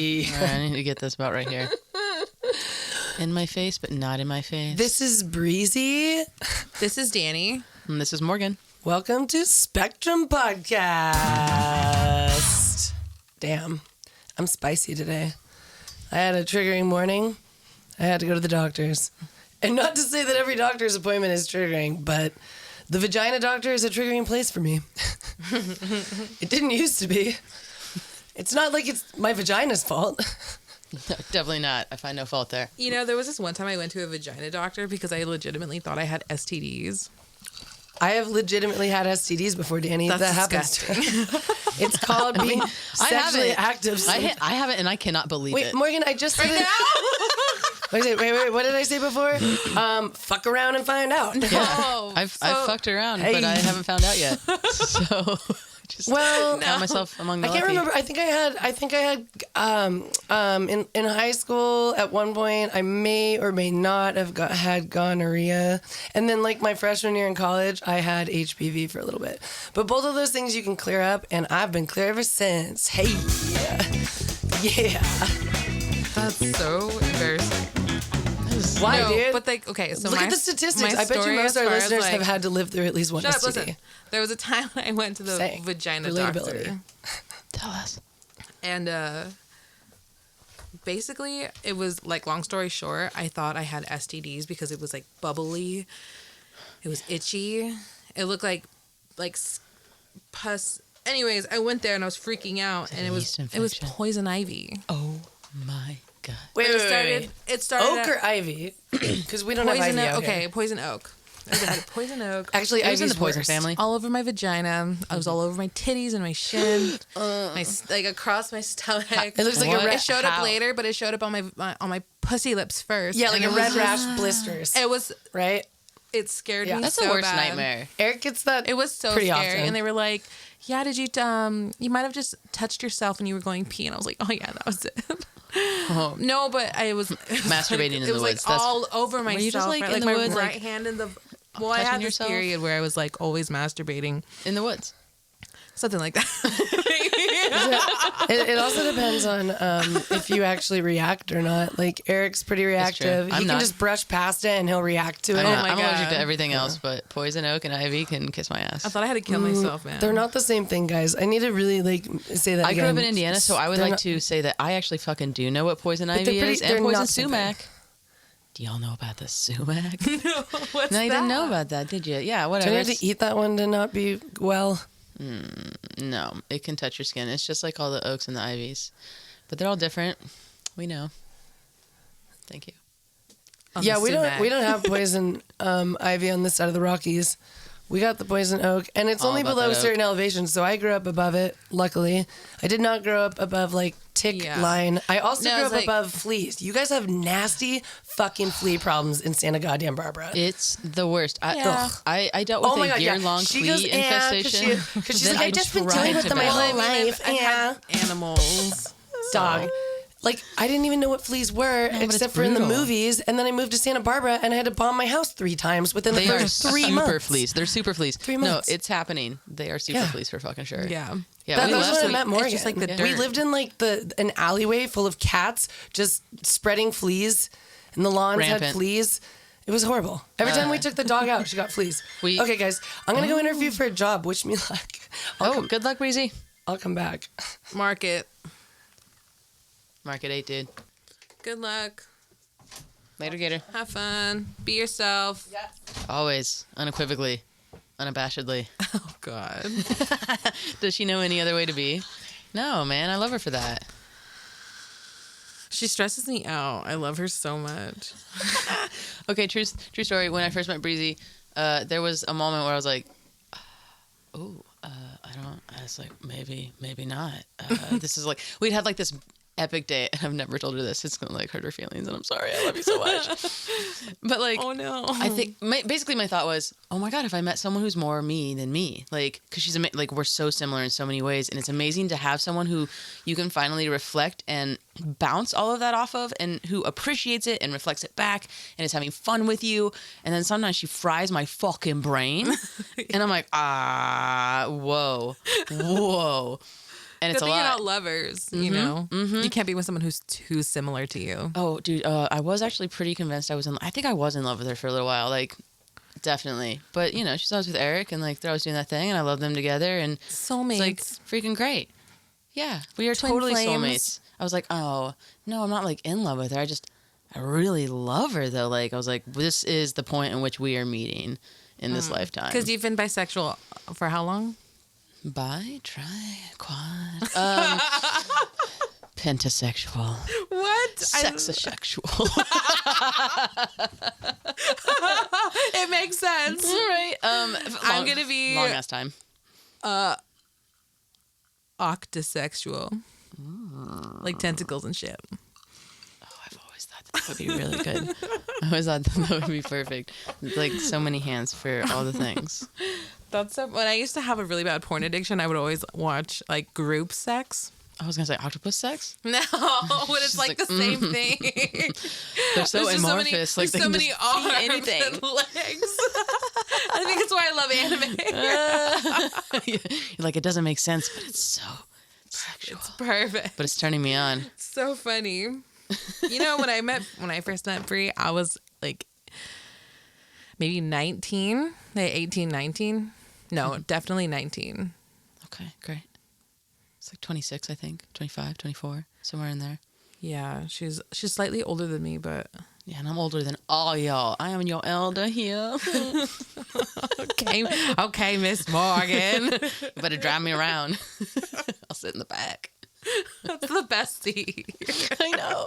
All right, I need to get this about right here. In my face, but not in my face. This is Breezy. This is Dani. And this is Morgan. Welcome to Spectrum Podcast. Damn, I'm spicy today. I had a triggering morning. I had to go to the doctor's. And not to say that every doctor's appointment is triggering, but the vagina doctor is a triggering place for me. It didn't used to be. It's not like it's my vagina's fault. No, definitely not. I find no fault there. You know, there was this one time I went to a vagina doctor because I legitimately thought I had STDs. I have legitimately had STDs before, Dani. That's that happens to me. It's called being sexually active. I haven't, and I cannot believe it. Wait, Morgan, I just said it. Wait, what did I say before? Fuck around and find out. Yeah, Oh, I've fucked around, Hey. but I haven't found out yet. So just count myself among the I can't lucky. remember. I think I had in high school at one point. I may or may not have had gonorrhea, and then like my freshman year in college, I had HPV for a little bit. But both of those things you can clear up, and I've been clear ever since. Hey, yeah. That's so embarrassing. Why, no, dude? but like, okay, so Look at the statistics. I bet you most of our listeners have had to live through at least one Shut up, STD. listen. There was a time when I went to the vagina Relatability. doctor. Tell us. And basically, it was like, long story short, I thought I had STDs because it was like bubbly. It was itchy. It looked like pus. Anyways, I went there and I was freaking out, and it was poison ivy. Oh my god! Wait. It started Oak or ivy? Because we don't have ivy out okay, here. poison oak. I had poison oak. Actually, I was in ivy's the poison worse. family. All over my vagina. I was all over my titties and my shin, like across my stomach. It looks like What? a red. It showed up later, but it showed up on my pussy lips first. Yeah, like And a it red was rash blisters. It was. Right? It scared Yeah. me. That's so the worst bad. nightmare. Eric gets that. It was so pretty scary, often. and they were like, "Yeah, did you? You might have just touched yourself when you were going pee." And I was like, "Oh yeah, that was it." Oh. No, but I was Masturbating in it the was woods. Like all over myself. you just, like, right? in the my woods, right like, hand in the. Well, I touching had this yourself? period where I was like always masturbating, In the woods. something like that. It also depends on if you actually react or not. Like Eric's pretty reactive. I'm He not. can just brush past it and he'll react to it. I'm allergic God. to everything else, but poison oak and ivy can kiss my ass. I thought I had to kill myself, man. They're not the same thing, guys. I need to really say that I grew again. up in Indiana, so I would They're like not- to say that I actually fucking do know what poison they're ivy pretty- is they're and poison not the same sumac. Do y'all know about the sumac? What's No, you that? didn't know about that, did you? Yeah, Do I whatever. need to eat that one to not be well? No, it can touch your skin. It's just like all the oaks and the ivies. But they're all different. We know. Thank you. On Yeah, the we sumac. don't have poison ivy on this side of the Rockies. We got the poison oak, and it's All only about below that certain elevations, so I grew up above it, luckily. I did not grow up above, like, tick Yeah. line. I also No, grew it's up like- above fleas. You guys have nasty fucking flea problems in Santa goddamn Barbara. It's the worst. Yeah. I dealt with Oh my a God, yeah. year-long She flea goes, yeah, 'cause infestation. she's that like, I I've just been tried dealing with to them my battle. whole life. I've had animals. Dog. Like, I didn't even know what fleas were, but it's except for in the brutal. movies. And then I moved to Santa Barbara, and I had to bomb my house 3 times within the They are first 3 super months. fleas. They're super fleas. 3 months. No, it's happening. They are super Yeah. fleas for fucking sure. Yeah. Yeah, That we was left. when I met Morgan. It's just like the We dirt. lived in like an alleyway full of cats just spreading fleas, and the lawns had Rampant. fleas. It was horrible. Every time we took the dog out, she got fleas. We- Okay, guys, I'm gonna go interview for a job. Wish me luck. Good luck, Breezy. I'll come back. Market. Market 8, dude. Good luck. Later, Gator. Have fun. Be yourself. Always. Unequivocally. Unabashedly. Oh, God. Does she know any other way to be? No, man. I love her for that. She stresses me out. I love her so much. Okay, true story. When I first met Breezy, there was a moment where I was like, I was like, maybe not. This is like, we'd had like this epic day, and I've never told her this. It's gonna like hurt her feelings, and I'm sorry. I love you so much. But like, Oh, no. I think basically my thought was, oh my God, if I met someone who's more me than me, like, because she's like, we're so similar in so many ways, and it's amazing to have someone who you can finally reflect and bounce all of that off of, and who appreciates it and reflects it back and is having fun with you. And then sometimes she fries my fucking brain, and I'm like, whoa. And it's Good a thing you're lot. not lovers, you know? You can't be with someone who's too similar to you. Oh, dude, I was actually pretty convinced I think I was in love with her for a little while, like, definitely. But, you know, she's always with Eric, and, like, they're always doing that thing, and I love them together, and Soulmates. it's, like, freaking great. Yeah, we are Twin totally flames. soulmates. I was like, oh, no, I'm not, like, in love with her. I really love her, though. Like, I was like, this is the point in which we are meeting in this lifetime. Because you've been bisexual for how long? Bi, tri, quad, pentasexual, What? sexasexual. It makes sense. Right. I'm going to be long ass time. octo-sexual. Like tentacles and shit. Oh, I've always thought that would be really good. I always thought that would be perfect. Like so many hands for all the things. That's so, when I used to have a really bad porn addiction, I would always watch like group sex. I was gonna say octopus sex. No, but it's like the same thing. They're so There's just amorphous. Like there's they so can many just arms be anything. and legs. I think it's why I love anime. You're like it doesn't make sense, but it's so sexual. It's perfect. But it's turning me on. So funny. You know, when I first met Brie, I was like maybe 19, 18, 19. No, definitely 19. Okay, great. It's like 26, I think. 25, 24, somewhere in there. Yeah, she's slightly older than me, but Yeah, and I'm older than all y'all. I am your elder here. okay, Miss Morgan. You better drive me around. I'll sit in the back. That's the best seat. I know.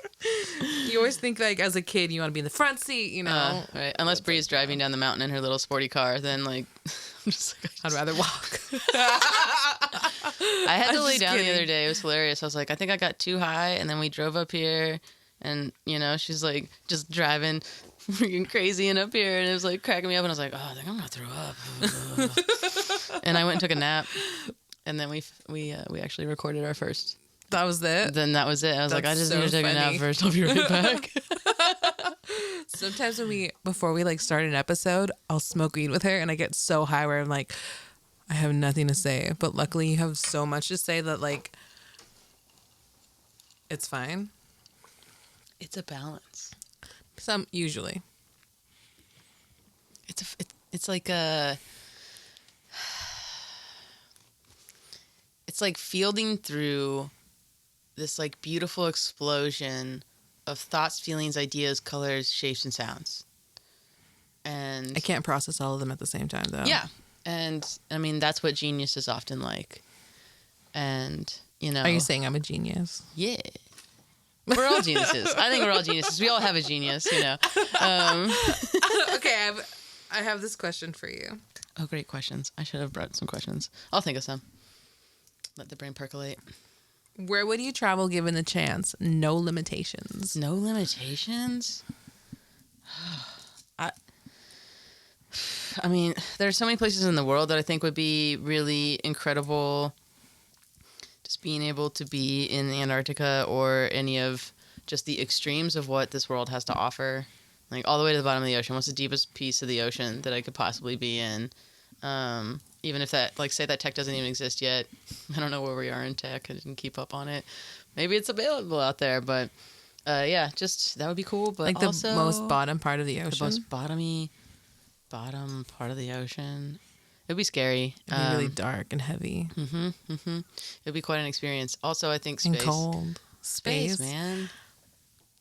You always think like as a kid you want to be in the front seat, you know. Right. Unless Bree's driving down the mountain in her little sporty car, then like I'm just like I'd rather walk. I had to I'm lay just down kidding. the other day. It was hilarious. I was like, I think I got too high, and then we drove up here, and you know, she's like just driving freaking crazy and up here, and it was like cracking me up, and I was like, oh, I think I'm gonna throw up. And I went and took a nap, and then we actually recorded our first. That was it. Then that was it. I was like, I That's just so need to take a nap funny. first. I'll be right back. Sometimes before we like start an episode, I'll smoke weed with her and I get so high where I'm like, I have nothing to say. But luckily you have so much to say that like it's fine. It's a balance. Usually. It's like a. It's like fielding through this like beautiful explosion of thoughts, feelings, ideas, colors, shapes, and sounds. And I can't process all of them at the same time though. yeah, and I mean that's what genius is often like. And you know, Are you saying I'm a genius? yeah, we're all geniuses. I think we're all geniuses. We all have a genius, you know. Okay, I have this question for you. Oh, great questions. I should have brought some questions. I'll think of some. Let the brain percolate. Where would you travel given the chance? No limitations. No limitations? I mean, there are so many places in the world that I think would be really incredible. Just being able to be in Antarctica or any of just the extremes of what this world has to offer. Like all the way to the bottom of the ocean. What's the deepest piece of the ocean that I could possibly be in? Even if that, like, say that tech doesn't even exist yet. I don't know where we are in tech. I didn't keep up on it. Maybe it's available out there, but yeah, just that would be cool. But Like also, the most bottom part of the ocean. the most bottom part of the ocean. It'd be scary. It'd be really dark and heavy. It'd be quite an experience. Also, I think space. And cold. Space, man.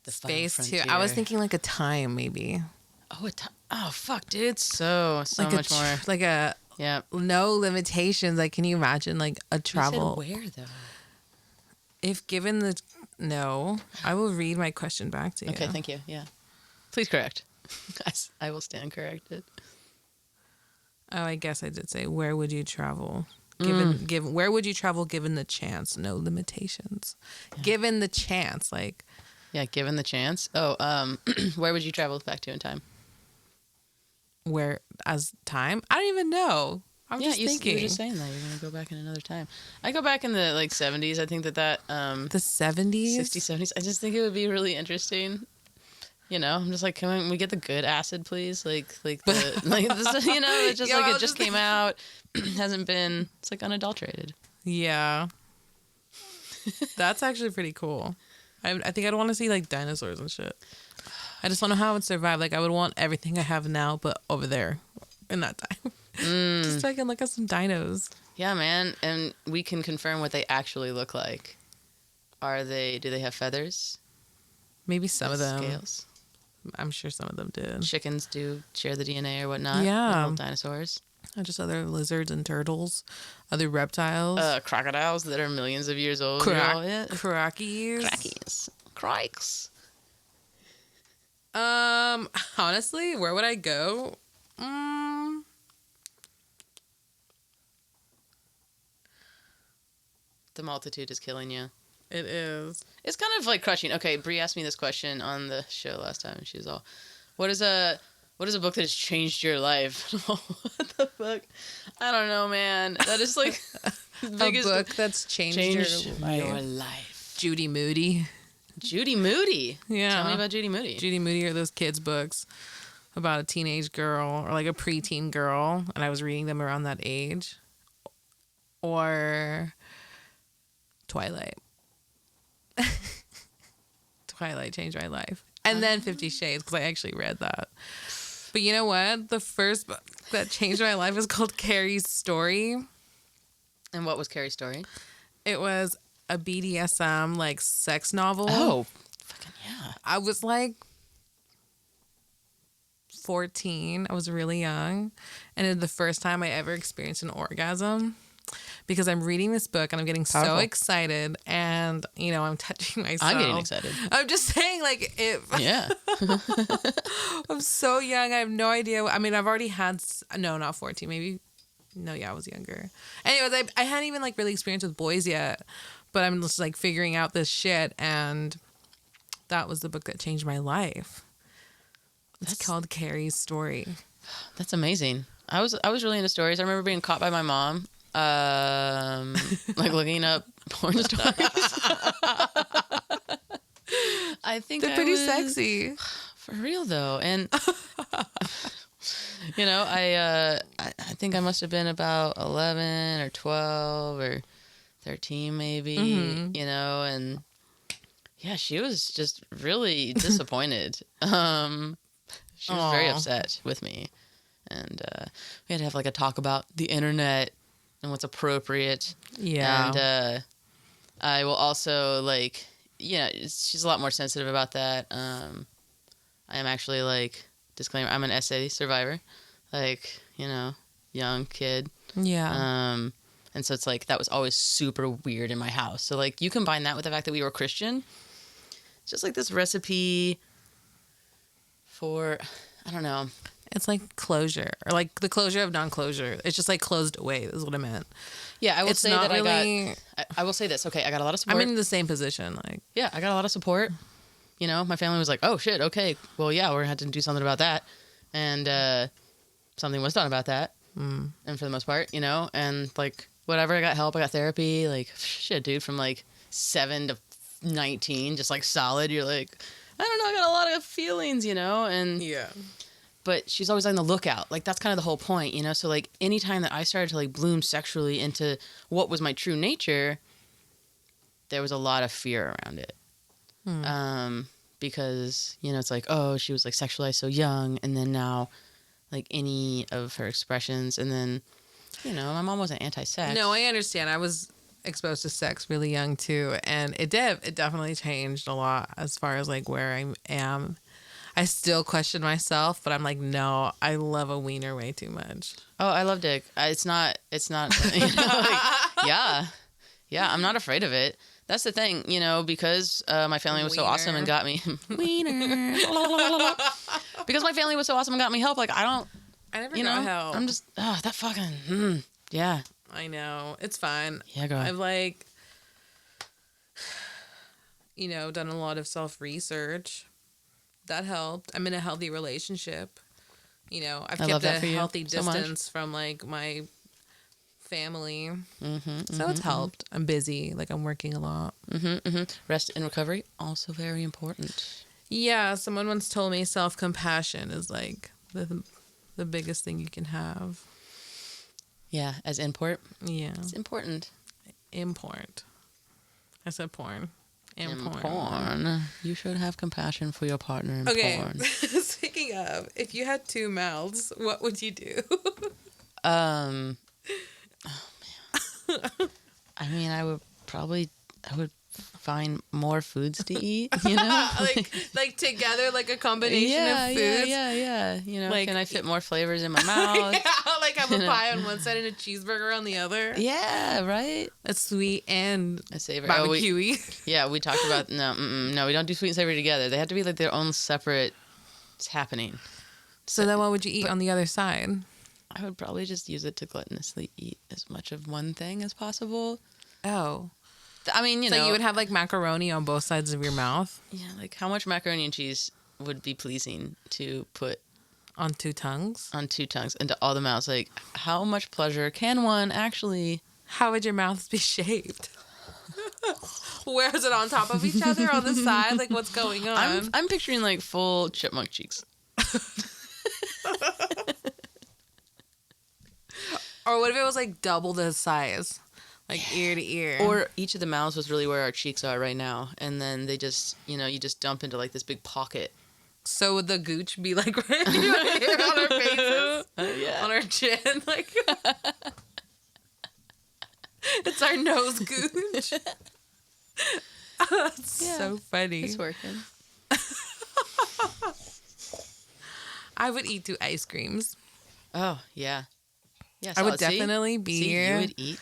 The final Space too. I frontier. was thinking like a time maybe. Oh, fuck, dude. So Like much more. like a Yeah. no limitations. Like, can you imagine like a travel? You said where, though? If given the no, I will read my question back to you. Okay, thank you. Yeah. Please correct. I will stand corrected. Oh, I guess I did say where would you travel? Given where would you travel given the chance? No limitations. Yeah. Given the chance, like Yeah, given the chance. Oh, where would you travel back to in time? where as time? I don't even know. I'm just thinking. You were just saying that you're gonna go back in another time. I go back in the like 70s. I think that the 70s, 60s, 70s. I just think it would be really interesting. You know, I'm just like, can we get the good acid, please? Like the like this, you know, it's just like it just came out, hasn't been. It's like unadulterated. Yeah. That's actually pretty cool. I think I'd want to see like dinosaurs and shit. I just want to know how I would survive. Like I would want everything I have now, but over there in that time. Just so I can look at some dinos. Yeah, man. And we can confirm what they actually look like. Do they have feathers? Maybe some of them. Scales? I'm sure some of them did. Chickens do share the DNA or whatnot. Yeah. Like little dinosaurs. And just other lizards and turtles, other reptiles. Crocodiles that are millions of years old. Yeah. Crockies. Crikes. Honestly, where would I go? The multitude is killing you. It is. It's kind of like crushing. Okay, Brie asked me this question on the show last time, and she was all, "What is a book that has changed your life?" What the fuck? I don't know, man. That is like the biggest book that's changed your life. Judy Moody. Judy Moody. Yeah. Tell me about Judy Moody. Judy Moody are those kids' books about a teenage girl or like a preteen girl, and I was reading them around that age. Or Twilight. Twilight changed my life. And then 50 Shades, because I actually read that. But you know what? The first book that changed my life is called Carrie's Story. And what was Carrie's story? It was a BDSM, like, sex novel. Oh, fucking yeah. I was like 14. I was really young. And it was the first time I ever experienced an orgasm. Because I'm reading this book and I'm getting so excited, and you know I'm touching myself. I'm getting excited. I'm just saying, like it. Yeah. I'm so young. I have no idea. I mean, I've already had. No, not 14. Maybe. No, yeah, I was younger. Anyways, I hadn't even like really experienced with boys yet, but I'm just like figuring out this shit, and that was the book that changed my life. It's called Carrie's Story. That's amazing. I was really into stories. I remember being caught by my mom. Like looking up porn stories. I think they're pretty sexy. For real though. And you know, I think I must have been about 11 or 12 or 13 maybe, you know, and yeah, she was just really disappointed. She was very upset with me. And we had to have like a talk about the internet and what's appropriate. Yeah. And I will also like, you know, she's a lot more sensitive about that. I am actually like, disclaimer, I'm an STD survivor. Like, you know, young kid. Yeah. And so it's like, that was always super weird in my house. So like, you combine that with the fact that we were Christian. It's just like this recipe for, I don't know. It's like closure, or like the closure of non-closure. It's just like closed away is what I meant. Yeah, I would say that really... I will say this. Okay, I got a lot of support. I'm in the same position. Like, yeah, I got a lot of support. You know, my family was like, "Oh shit, okay, well, yeah, we're gonna have to do something about that," and something was done about that. And for the most part, you know, and like whatever, I got help, I got therapy. Like shit, dude, from like 7 to 19, just like solid. You're like, I don't know, I got a lot of feelings, you know, and yeah. But she's always on the lookout. Like, that's kind of the whole point, you know? So, like, anytime that I started to, like, bloom sexually into what was my true nature, there was a lot of fear around it. Because, you know, it's like, oh, she was, like, sexualized so young. And then now, like, any of her expressions. And then, you know, my mom wasn't anti-sex. No, I understand. I was exposed to sex really young, too. And it definitely changed a lot as far as, like, where I am. I still question myself, but I'm like, no, I love a wiener way too much. Oh, I love dick. It's not, you know, like, yeah, I'm not afraid of it. That's the thing, you know, because my family was so awesome and got me wiener. Because my family was so awesome and got me help. Like, I never got help. I'm just, that fucking, yeah. I know. It's fine. Yeah, go ahead. I've like, you know, done a lot of self-research. That helped. I'm in a healthy relationship. You know, I've kept a healthy distance from like my family. So it's helped. I'm busy. Like I'm working a lot. Rest and recovery, also very important. Yeah. Someone once told me self-compassion is like the biggest thing you can have. Yeah. As import. Yeah. It's important. Import. I said porn. And porn. Porn. You should have compassion for your partner in porn. Speaking of, if you had 2 mouths, what would you do? Oh man. I mean, I would find more foods to eat, you know? like together, like a combination of foods. Yeah. You know, Like, can I fit more flavors in my mouth? Like have a pie on one side and a cheeseburger on the other. Yeah, right? That's sweet and savory. barbecue-y. We talked about, no, we don't do sweet and savory together. They have to be like their own separate happening. So then what would you eat on the other side? I would probably just use it to gluttonously eat as much of one thing as possible. Oh. I mean, you know. So you would have like macaroni on both sides of your mouth? Yeah, like how much macaroni and cheese would be pleasing to put on 2 tongues? On 2 tongues into all the mouths. Like how much pleasure can one actually... How would your mouths be shaped? Where is it, on top of each other, on the side? Like what's going on? I'm picturing like full chipmunk cheeks. Or what if it was like double the size? Like ear to ear. Or each of the mouths was really where our cheeks are right now. And then they just, you just dump into like this big pocket. So would the gooch be like right here on our faces? Yeah. On our chin? Like it's our nose gooch. That's so funny. It's working. I would eat 2 ice creams. Oh, yeah. Yeah, I would definitely be here. You would eat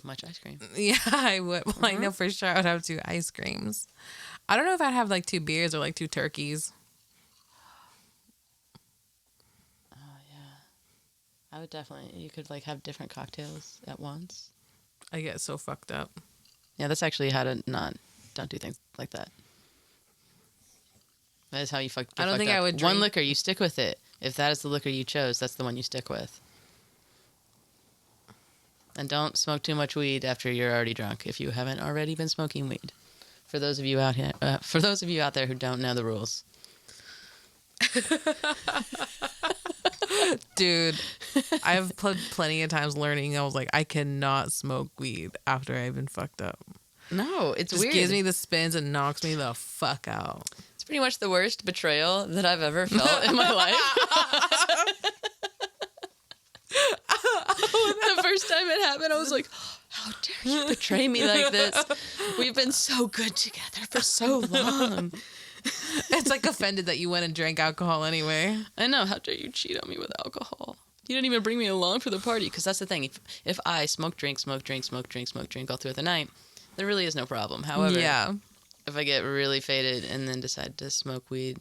much ice cream. Yeah, I would. Well, I know for sure I would have 2 ice creams. I don't know if I'd have like 2 beers or like 2 turkeys. Oh, yeah. I would definitely. You could like have different cocktails at once. I get so fucked up. Yeah, that's actually how to don't do things like that. That is how you fuck. I don't think I would drink. One liquor, you stick with it. If that is the liquor you chose, that's the one you stick with. And don't smoke too much weed after you're already drunk if you haven't already been smoking weed. For those of you out here, out there who don't know the rules. Dude, I've plenty of times learning. I was like, I cannot smoke weed after I've been fucked up. No, it's just weird. Gives me the spins and knocks me the fuck out. It's pretty much the worst betrayal that I've ever felt in my life. The first time it happened, I was like, how dare you betray me like this? We've been so good together for so long. It's like offended that you went and drank alcohol anyway. I know. How dare you cheat on me with alcohol? You didn't even bring me along for the party. Because that's the thing. If I smoke, drink all throughout the night, there really is no problem. However, if I get really faded and then decide to smoke weed,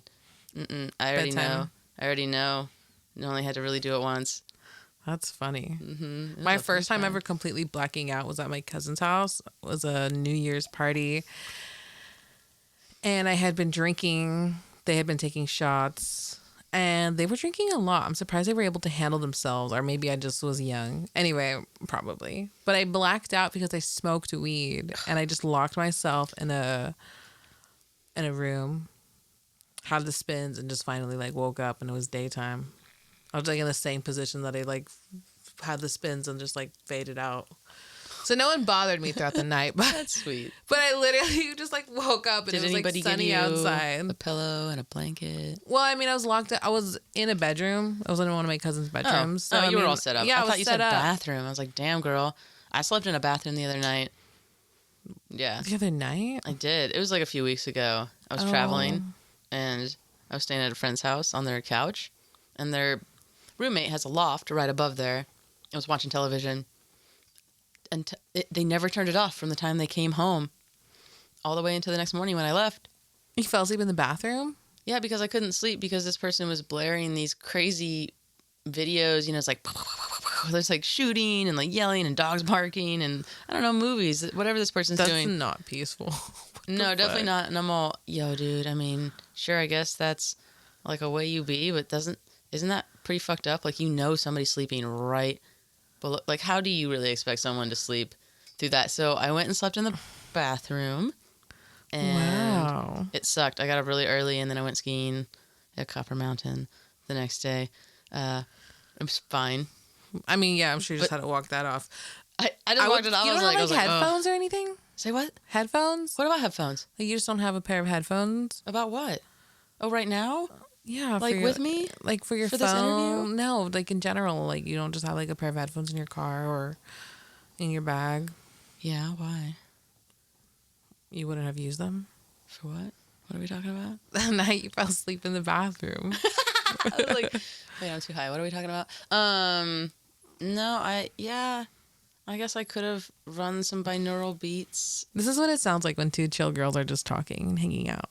I already know. I only had to really do it once. That's funny. Mm-hmm. My first time ever completely blacking out was at my cousin's house. It was a New Year's party. And I had been drinking. They had been taking shots. And they were drinking a lot. I'm surprised they were able to handle themselves. Or maybe I just was young. Anyway, probably. But I blacked out because I smoked weed. And I just locked myself in a room. Had the spins and just finally like woke up and it was daytime. I was like in the same position that I like had the spins and just like faded out. So no one bothered me throughout the night. But that's sweet. But I literally just like woke up and it was like sunny outside. A pillow and a blanket. Well, I mean, I was locked up. I was in a bedroom. I was in one of my cousin's bedrooms. Oh, so you were all set up. Yeah, I thought you said up. bathroom. I was like, damn, girl. I slept in a bathroom the other night. Yeah. The other night? I did. It was like a few weeks ago. I was traveling and I was staying at a friend's house on their couch and their roommate has a loft right above there. I was watching television, and they never turned it off from the time they came home all the way into the next morning when I left. You fell asleep in the bathroom? Yeah, because I couldn't sleep because this person was blaring these crazy videos. You know, it's like there's like shooting and like yelling and dogs barking and I don't know, movies, whatever this person's doing. That's not peaceful. No, definitely not. And I'm all, yo, dude, I mean, sure, I guess that's like a way you be, but isn't that pretty fucked up? Like, you know somebody's sleeping right below. Like, how do you really expect someone to sleep through that? So I went and slept in the bathroom. And it sucked. I got up really early, and then I went skiing at Copper Mountain the next day. It was fine. I mean, yeah, I'm sure you just had to walk that off. I just walked it off. You don't have like headphones or anything? Say what? Headphones? What about headphones? Like, you just don't have a pair of headphones? About what? Oh, right now? Yeah. Like with me? Like for your For phone? this interview? No, like in general. Like, you don't just have like a pair of headphones in your car or in your bag. Yeah, why? You wouldn't have used them? For what? What are we talking about? That night you fell asleep in the bathroom. I was like, wait, I'm too high. What are we talking about? No, I guess I could have run some binaural beats. This is what it sounds like when two chill girls are just talking and hanging out.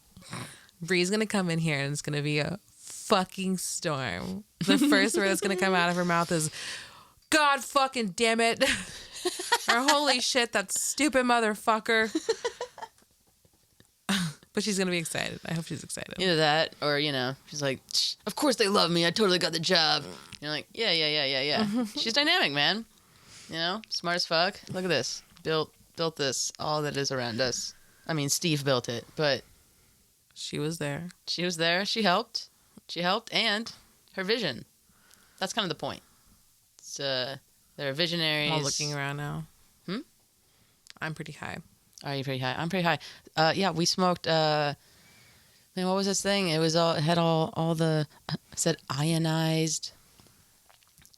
Bree's gonna come in here and it's gonna be a fucking storm. The first word that's gonna come out of her mouth is, God fucking damn it. Or holy shit, that stupid motherfucker. But she's gonna be excited. I hope she's excited. Either that or, she's like, of course they love me. I totally got the job. You're like, yeah. She's dynamic, man. Smart as fuck. Look at this. Built this, all that is around us. I mean, Steve built it, but she was there. She helped. And her vision. That's kind of the point. It's, they're visionaries. I'm all looking around now. I'm pretty high. Are you pretty high? I'm pretty high. Yeah, we smoked, man, what was this thing? It had all the, it said ionized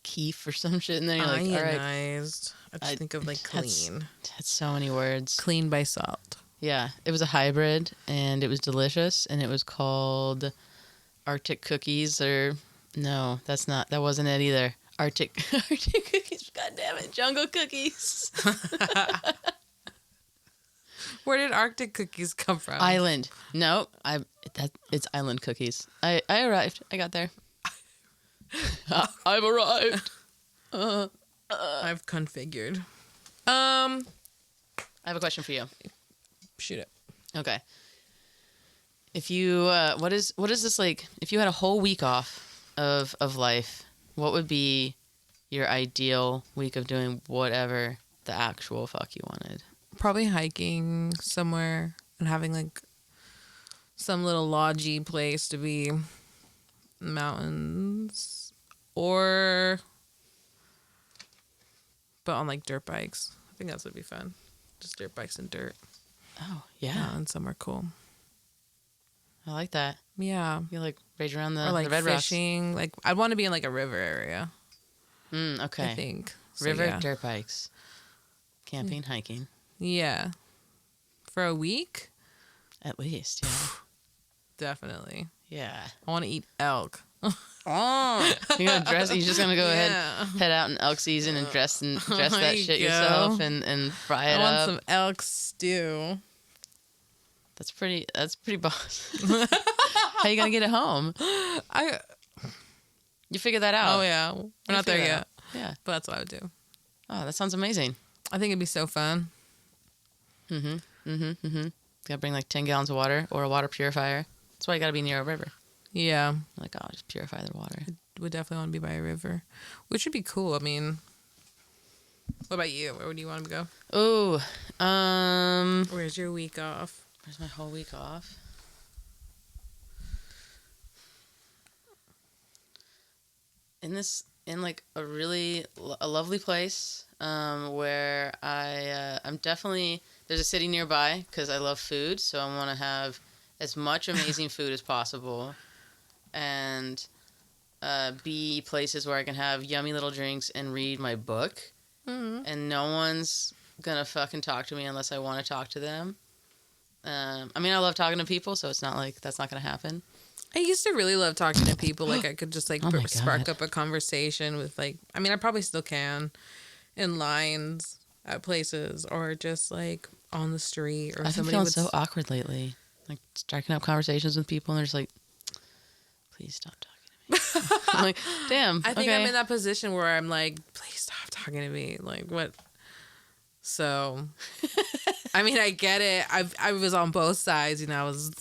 keef or some shit in there. You're like, all right. Ionized. I just think of like clean. That's so many words. Clean by salt. Yeah, it was a hybrid and it was delicious and it was called Arctic Cookies no, that wasn't it either. Arctic Cookies, god damn it, Jungle Cookies. Where did Arctic Cookies come from? Island. No, it's Island Cookies. I arrived. I got there. I've arrived. I've configured. I have a question for you. Shoot it. Okay. If you, what is this like? If you had a whole week off of life, what would be your ideal week of doing whatever the actual fuck you wanted? Probably hiking somewhere and having like some little lodgy place to be in the mountains, but on like dirt bikes. I think that would be fun. Just dirt bikes and dirt. Oh yeah, and somewhere cool. I like that. Yeah, you like rage around or like the red fishing. Rocks. Like I'd want to be in like a river area. Okay. I think river, yeah. Dirt bikes, camping, hiking. Yeah, for a week, at least. Yeah, definitely. Yeah, I want to eat elk. Oh, you're gonna dress. You're just gonna go head out in elk season and dress that shit yourself and fry it up. I want some elk stew. That's pretty boss. How you gonna get it home? You figure that out. Oh yeah, we're not there yet. Yeah, but that's what I would do. Oh, that sounds amazing. I think it'd be so fun. You gotta bring like 10 gallons of water or a water purifier. That's why you gotta be near a river. Yeah. Like, oh, just purify the water. Would definitely want to be by a river, which would be cool. I mean, what about you? Where would you want to go? Oh, where's your week off? Where's my whole week off? In like a lovely place, where I'm definitely, there's a city nearby because I love food, so I want to have as much amazing food as possible, and be places where I can have yummy little drinks and read my book, and no one's gonna fucking talk to me unless I want to talk to them. I mean, I love talking to people, so it's not like that's not gonna happen. I used to really love talking to people. Like I could just like spark up a conversation with like, I mean, I probably still can in lines at places or just like on the street or I've been feeling so awkward lately. Like striking up conversations with people and they're just like, please stop talking to me. I'm like, damn. I think I'm in that position where I'm like, please stop talking to me. Like what? So, I mean, I get it. I was on both sides, I was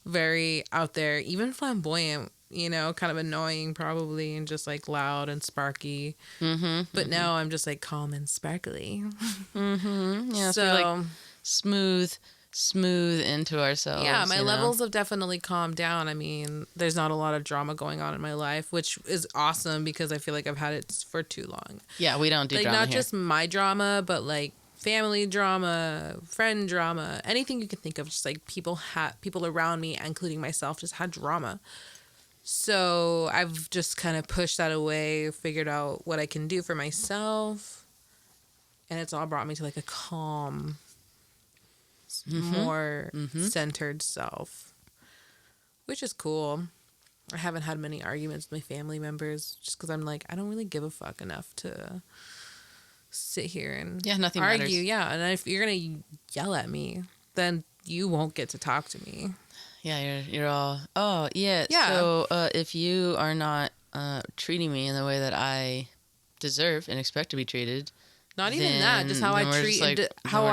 very out there, even flamboyant, kind of annoying probably, and just like loud and sparky. But now I'm just like calm and sparkly. Yeah, so like smooth into ourselves. Yeah, my levels have definitely calmed down. I mean, there's not a lot of drama going on in my life, which is awesome because I feel like I've had it for too long. Yeah, we don't do like drama not here. just my drama, but like family drama, friend drama, anything you can think of. Just like people around me, including myself, just had drama. So I've just kind of pushed that away, figured out what I can do for myself. And it's all brought me to like a calm, more centered self, which is cool. I haven't had many arguments with my family members just because I'm like, I don't really give a fuck enough to sit here and nothing argue. matters. Yeah, and if you're going to yell at me, then you won't get to talk to me. Yeah, you're all, oh, yeah. So if you are not treating me in the way that I deserve and expect to be treated, not even that, just how I treat, like, how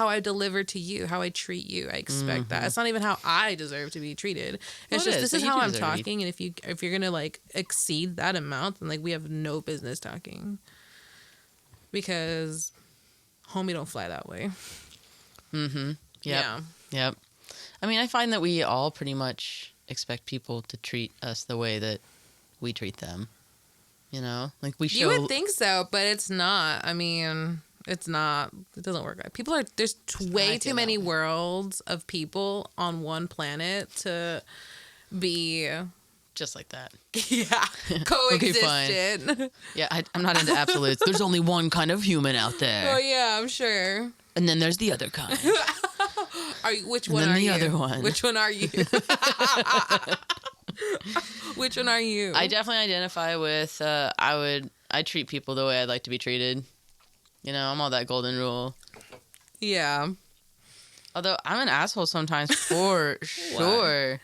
I deliver to you, how I treat you. I expect that. It's not even how I deserve to be treated. It's just this is how I'm talking, and if you're gonna like exceed that amount, then like we have no business talking. Because homie don't fly that way. Mm-hmm. Yep. Yeah. Yep. I mean, I find that we all pretty much expect people to treat us the way that we treat them. You know, like we show. You would think so, but it's not. I mean, it's not. It doesn't work. There's way too many worlds of people on one planet to be just like that. Yeah, coexistent. Okay, fine. Yeah, I'm not into absolutes. There's only one kind of human out there. Oh yeah, I'm sure. And then there's the other kind. Which one are you? And then the other one. Which one are you? Which one are you? I definitely identify with, I treat people the way I'd like to be treated. You know, I'm all that golden rule. Yeah. Although I'm an asshole sometimes, for sure.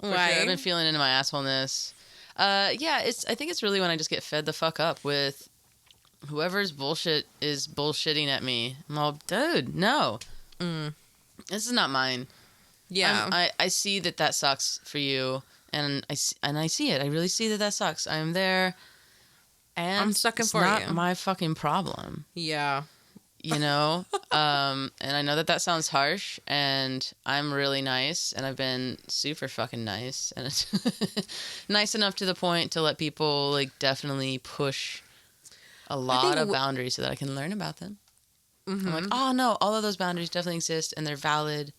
Why? Sure. I've been feeling into my assholeness. Yeah, I think it's really when I just get fed the fuck up with whoever's bullshit is bullshitting at me. I'm all, dude, no. This is not mine. Yeah. I see that sucks for you. And I see it. I really see that sucks. I'm there, and I'm sucking for you. It's not my fucking problem. Yeah. You know? And I know that sounds harsh, and I'm really nice, and I've been super fucking nice, and it's nice enough to the point to let people, like, definitely push a lot of boundaries so that I can learn about them. I'm like, oh, no, all of those boundaries definitely exist, and they're valid,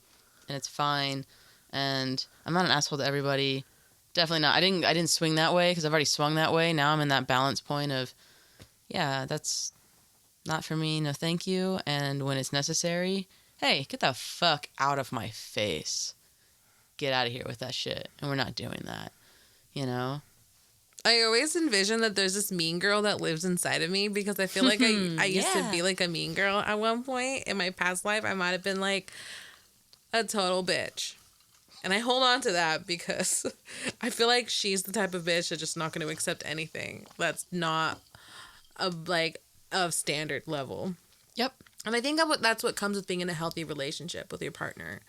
and it's fine, and I'm not an asshole to everybody. Definitely not. I didn't swing that way because I've already swung that way. Now I'm in that balance point of, yeah, that's not for me. No, thank you. And when it's necessary, hey, get the fuck out of my face. Get out of here with that shit. And we're not doing that. You know? I always envision that there's this mean girl that lives inside of me because I feel like I used to be like a mean girl at one point. In my past life, I might have been like a total bitch. And I hold on to that because I feel like she's the type of bitch that's just not going to accept anything that's not of standard level. Yep. And I think that's what comes with being in a healthy relationship with your partner.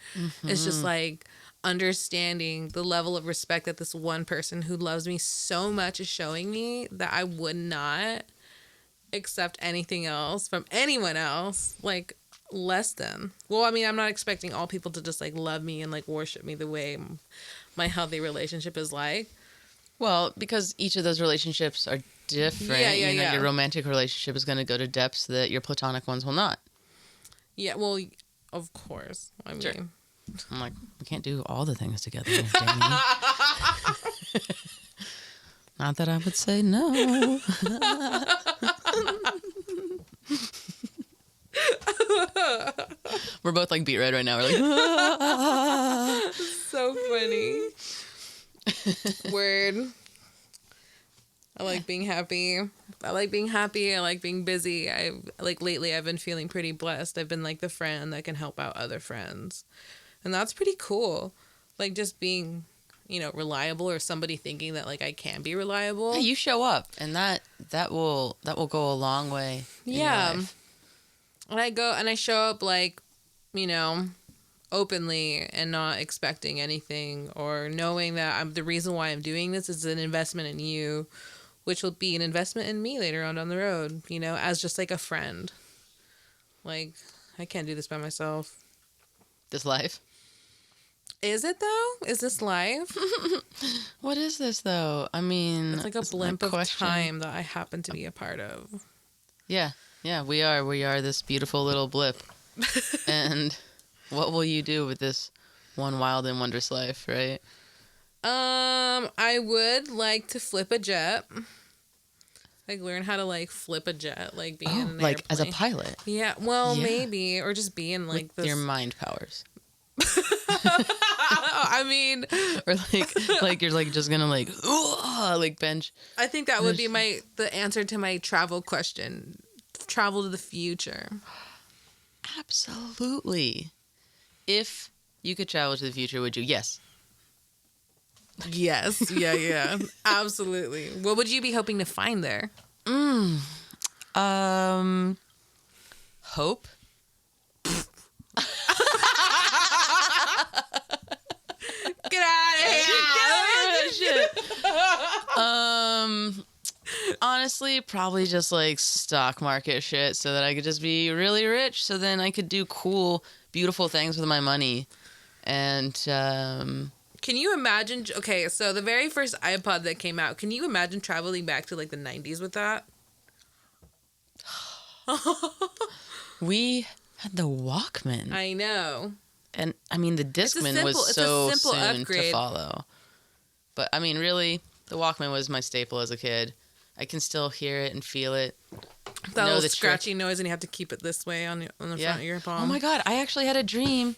It's just like understanding the level of respect that this one person who loves me so much is showing me that I would not accept anything else from anyone else. Like, less than. Well, I mean, I'm not expecting all people to just like love me and like worship me the way my healthy relationship is like. Well, because each of those relationships are different. Yeah. Your romantic relationship is going to go to depths that your platonic ones will not. Yeah, well, of course. I mean, sure. I'm like, we can't do all the things together. Jamie. Not that I would say no. We're both like beat red right now. We're like, so funny. Word. I like being happy. I like being busy. Lately I've been feeling pretty blessed. I've been like the friend that can help out other friends. And that's pretty cool. Like just being, reliable, or somebody thinking that like I can be reliable. Yeah, you show up, and that will go a long way. Yeah. And I show up like, openly and not expecting anything, or knowing that the reason why I'm doing this is an investment in you, which will be an investment in me later on down the road, as just like a friend. Like, I can't do this by myself. This life? Is it though? Is this life? What is this though? I mean, it's like a blimp of time that I happen to be a part of. Yeah. Yeah, we are. We are this beautiful little blip. And what will you do with this one wild and wondrous life, right? I would like to flip a jet. Like, learn how to, like, flip a jet, like, be in an like airplane. as a pilot. Yeah, well, maybe. Or just be in, like, with your mind powers. I mean... Or, like you're, like, just gonna, like bench. I think that would be the answer to my travel question. Travel to the future. Absolutely. If you could travel to the future, would you? Yes. Yes. Yeah. Absolutely. What would you be hoping to find there? Hope. Get out of here! Honestly, probably just like stock market shit so that I could just be really rich so then I could do cool, beautiful things with my money. And, Can you imagine... Okay, so the very first iPod that came out, can you imagine traveling back to, like, the 90s with that? we had the Walkman. I know. And, I mean, the Discman was so soon to follow. But, I mean, really, the Walkman was my staple as a kid. I can still hear it and feel it. That little scratchy noise, and you have to keep it this way on the front of your palm. Oh, my God. I actually had a dream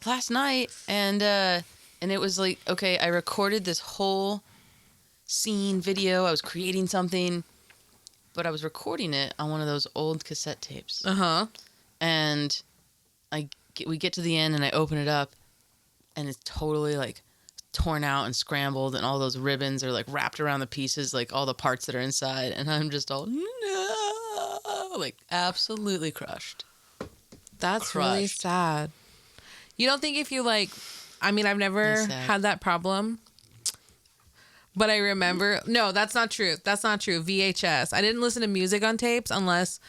last night, and it was like, okay, I recorded this whole scene video. I was creating something, but I was recording it on one of those old cassette tapes. Uh-huh. And we get to the end, and I open it up, and it's totally, like, torn out and scrambled, and all those ribbons are, like, wrapped around the pieces, like, all the parts that are inside, and I'm just all, no! Like, absolutely crushed. That's really sad. You don't think if you, like... I mean, I've never had that problem. But I remember... No, that's not true. That's not true. VHS. I didn't listen to music on tapes unless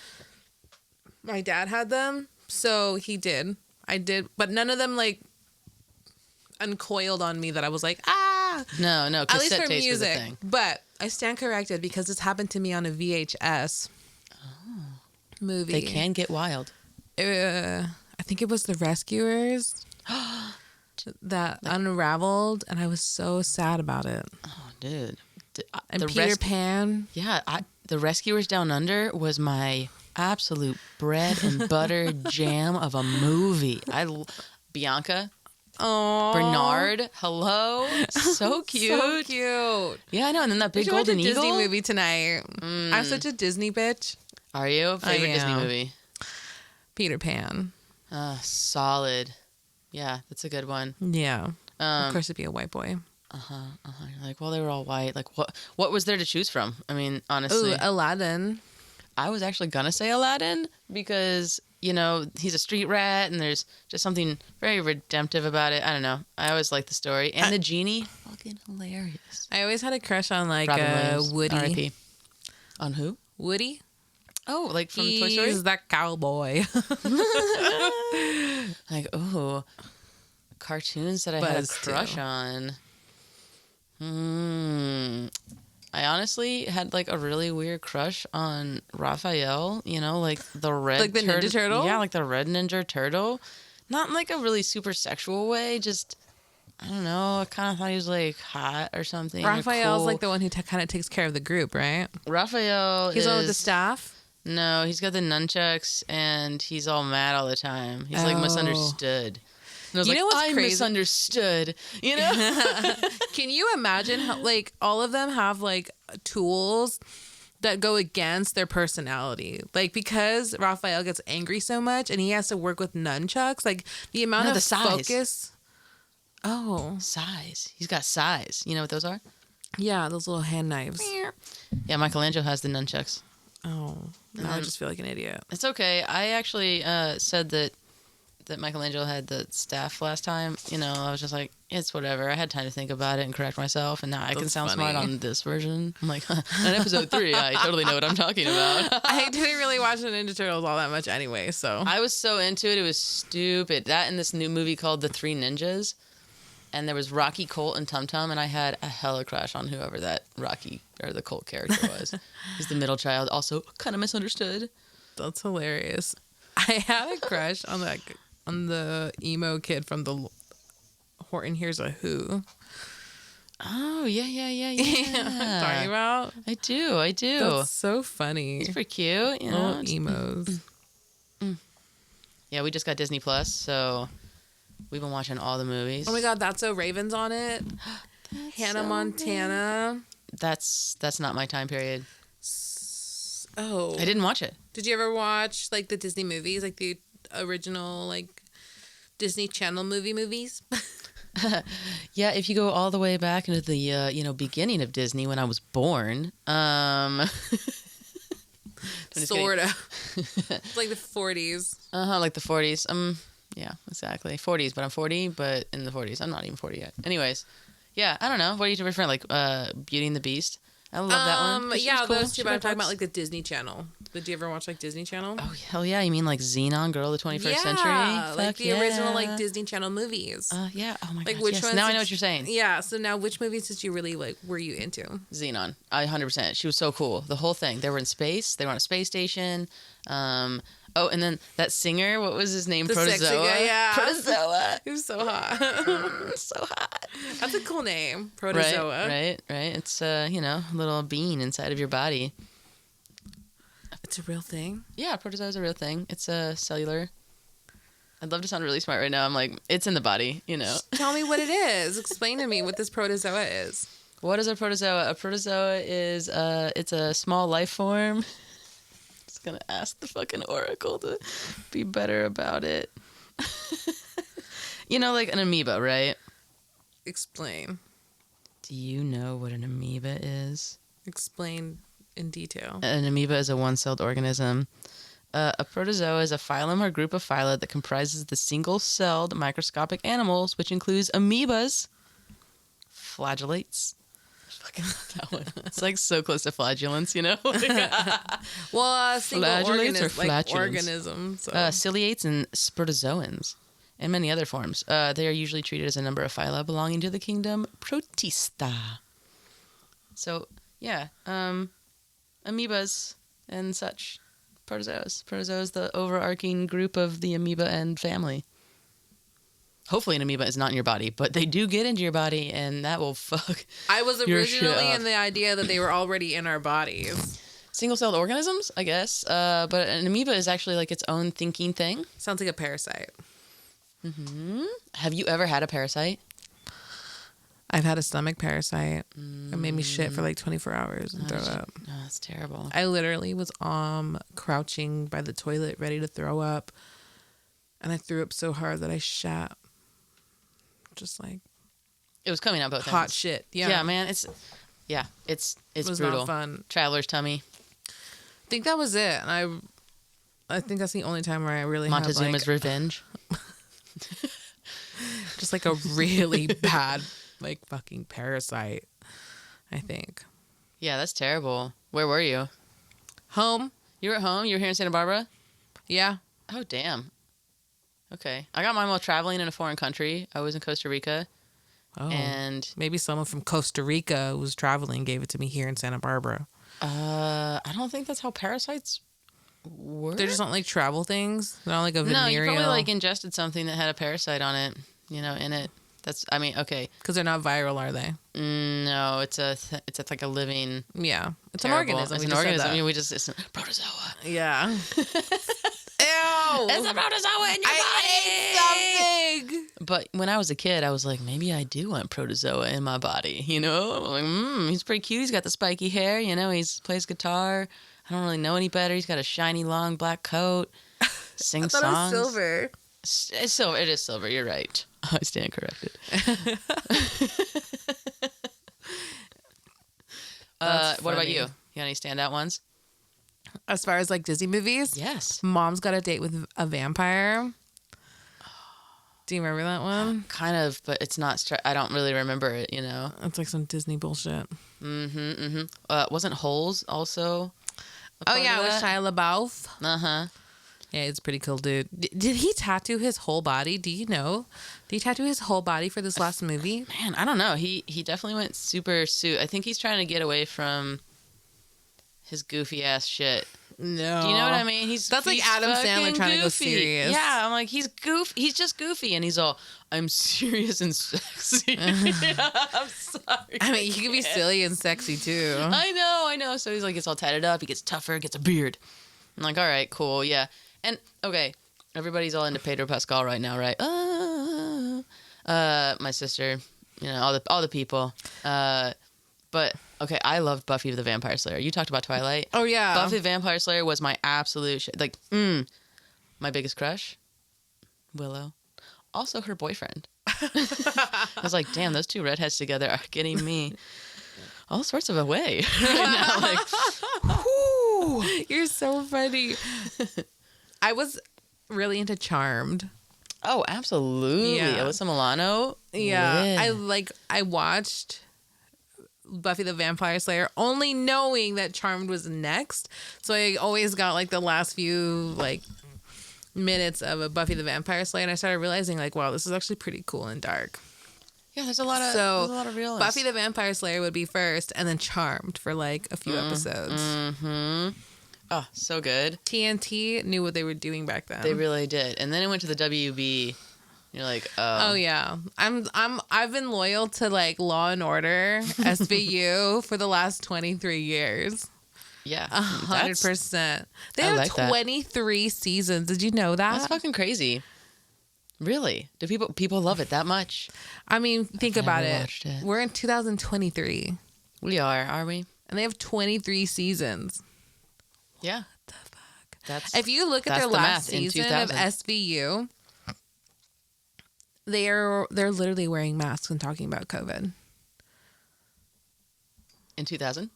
my dad had them. So he did. I did. But none of them, like, uncoiled on me that I was like, ah! No. At least for music. music. But I stand corrected because this happened to me on a VHS movie. They can get wild. I think it was The Rescuers that unraveled, and I was so sad about it. Oh, dude. And Peter Pan. Yeah, The Rescuers Down Under was my absolute bread and butter jam of a movie. Bianca. Oh, Bernard. Hello. So cute. So cute. Yeah, I know. And then that big we golden watch a eagle. Disney movie tonight. I'm such a Disney bitch. Are you? Favorite Disney movie? Peter Pan. Solid. Yeah, that's a good one. Yeah. Of course, it'd be a white boy. You're like, well, they were all white. Like, what was there to choose from? I mean, honestly. Ooh, Aladdin. I was actually gonna say Aladdin because, you know, he's a street rat and there's just something very redemptive about it. I don't know. I always liked the story. And the genie, fucking hilarious. I always had a crush on, like, Woody. R.I.P. On who? Woody? Oh, like from Toy Story? He's that cowboy. Like, oh, cartoons that I had a crush on. I honestly had, like, a really weird crush on Raphael, you know, like the red... Like the Ninja Turtle? Yeah, like the red Ninja Turtle. Not in, like, a really super sexual way, just... I don't know. I kind of thought he was, like, hot or something. Raphael's, cool. like, the one who kind of takes care of the group, right? Raphael He's the one with the staff? No, he's got the nunchucks, and he's all mad all the time. He's, like, misunderstood. And I was like, I'm crazy? Misunderstood, you know? Can you imagine how, like, all of them have, like, tools that go against their personality? Like, because Raphael gets angry so much, and he has to work with nunchucks, like, the amount of focus... Oh. Size. He's got size. You know what those are? Yeah, those little hand knives. Yeah, Michelangelo has the nunchucks. Oh. Now I just feel like an idiot. It's okay. I actually said that Michelangelo had the staff last time. You know, I was just like, it's whatever. I had time to think about it and correct myself, and now I can sound smart on this version. I'm like, on episode 3, I totally know what I'm talking about. I didn't really watch the Ninja Turtles all that much anyway, so. I was so into it. It was stupid. That and this new movie called The Three Ninjas. And there was Rocky, Colt, and Tum Tum, and I had a hella crush on whoever that Rocky or the Colt character was. He's the middle child, also kind of misunderstood. That's hilarious. I had a crush on the emo kid from the Horton Hears a Who. Oh, yeah. I'm talking about. I do. That's so funny. He's pretty cute, you know. Emos. Yeah, we just got Disney Plus, so we've been watching all the movies. Oh my God, That's So Raven's on it. Hannah Montana. That's not my time period. Oh, I didn't watch it. Did you ever watch like the Disney movies, like the original like Disney Channel movies? Yeah, if you go all the way back into the beginning of Disney when I was born, sorta. It's like the 40s. Like the 40s. Yeah, exactly. 40s, but I'm 40, but in the 40s. I'm not even 40 yet. Anyways, yeah, I don't know. What do you prefer? Like Beauty and the Beast? I love that one. Yeah, cool. those two, but I'm talking about like the Disney Channel. Did you ever watch like Disney Channel? Oh, hell yeah. You mean like Xenon, Girl of the 21st Century? Yeah, like Fuck the original like Disney Channel movies. Yeah. Oh my like god. which Yes. ones Now I know what you're saying. Yeah, so now which movies did you really like, were you into? Xenon. 100%. She was so cool. The whole thing. They were in space. They were on a space station. Oh, and then that singer, what was his name? The Protozoa. sexy guy, yeah. Protozoa. He was so hot. So hot. That's a cool name, Protozoa. Right. It's a little bean inside of your body. It's a real thing? Yeah, protozoa is a real thing. It's a cellular. I'd love to sound really smart right now. I'm like, it's in the body, Tell me what it is. Explain to me what this protozoa is. What is a protozoa? A protozoa is it's a small life form. Just gonna ask the fucking oracle to be better about it. Like an amoeba, right? Explain. Do you know what an amoeba is? Explain in detail. An amoeba is a one-celled organism. A protozoa is a phylum or group of phyla that comprises the single-celled microscopic animals, which includes amoebas, flagellates. Fucking love that one. It's like so close to flagellants, Well, single flagellates or flatulence? organism. So. Ciliates and spertozoans, and many other forms. They are usually treated as a number of phyla belonging to the kingdom Protista. So, yeah, amoebas and such. Protozoas. Protozoas, the overarching group of the amoeba and family. Hopefully an amoeba is not in your body, but they do get into your body, and that will fuck. I was your shit originally up. in the idea that they were already in our bodies. Single-celled organisms, I guess. But an amoeba is actually like its own thinking thing. Sounds like a parasite. Mm-hmm. Have you ever had a parasite? I've had a stomach parasite. It made me shit for like 24 hours and throw up. Oh, that's terrible. I literally was crouching by the toilet ready to throw up. And I threw up so hard that I shat. Just like... It was coming out both hot ends. shit. Yeah. Yeah, man. It's It was brutal. not fun. Traveler's tummy. I think that was it. And I think that's the only time where I really Montezuma's had revenge. just like a really bad like fucking parasite, I think. Yeah, that's terrible. Where were you? Home. You were at home? You were here in Santa Barbara? Yeah. Oh, damn. Okay. I got mine while traveling in a foreign country. I was in Costa Rica. Oh. And maybe someone from Costa Rica who was traveling gave it to me here in Santa Barbara. I don't think that's how parasites work. They're just not like travel things. They're not like a venereal. No, you probably like ingested something that had a parasite on it, in it. Okay. Because they're not viral, are they? No, it's like a living. Yeah, it's terrible. an organism. It's an organism. It's protozoa. Yeah. Ew! It's a protozoa in your body. I ate something. But when I was a kid, I was like, maybe I do want protozoa in my body. I'm like, he's pretty cute. He's got the spiky hair. He plays guitar. I don't really know any better. He's got a shiny, long black coat. Sings songs. I thought it was silver. It's silver. It is silver. You're right. I stand corrected. What about you? You got any standout ones? As far as like Disney movies? Yes. Mom's Got a Date with a Vampire. Do you remember that one? Kind of, but it's not. I don't really remember it. It's like some Disney bullshit. Wasn't Holes also? Oh yeah, with Shia La Bouf. Yeah, it's pretty cool, dude. Did he tattoo his whole body? Do you know? Did he tattoo his whole body for this last movie? Man, I don't know. He definitely went super suit. I think he's trying to get away from his goofy ass shit. No. Do you know what I mean? That's like he's Adam Sandler fucking trying to go goofy. serious. Yeah, I'm like, he's just goofy, and he's all, I'm serious and sexy. Yeah, I'm sorry. I mean, he can be silly and sexy too. I know. So he's like, gets all tatted up, he gets tougher, gets a beard. I'm like, all right, cool, yeah. And okay, everybody's all into Pedro Pascal right now, right? My sister, you know, all the people. But okay, I loved Buffy the Vampire Slayer. You talked about Twilight. Oh yeah, Buffy the Vampire Slayer was my absolute my biggest crush. Willow, also her boyfriend. I was like, damn, those two redheads together are getting me all sorts of a way right now. Like, whoo, you're so funny. I was really into Charmed. Oh, absolutely, Yeah. Alyssa Milano. Yeah, I watched Buffy the Vampire Slayer only knowing that Charmed was next, so I always got like the last few like minutes of a Buffy the Vampire Slayer, and I started realizing like, wow, this is actually pretty cool and dark. Yeah, there's a lot of real Buffy the Vampire Slayer would be first, and then Charmed for like a few episodes. Mm-hmm. Oh, so good. TNT knew what they were doing back then. They really did. And then it went to the WB. You're like, oh. Oh yeah. I've been loyal to like Law and Order, SVU for the last 23 years. Yeah. 100%. They I have like that. 23 seasons. Did you know that? That's fucking crazy. Really? Do people love it that much? I mean, think about never it. watched it. We're in 2023 We are we? and they have 23 seasons. Yeah. What the fuck? That's If you look at that's their the last math in season of 2000. SVU, they're literally wearing masks and talking about COVID. in 2000?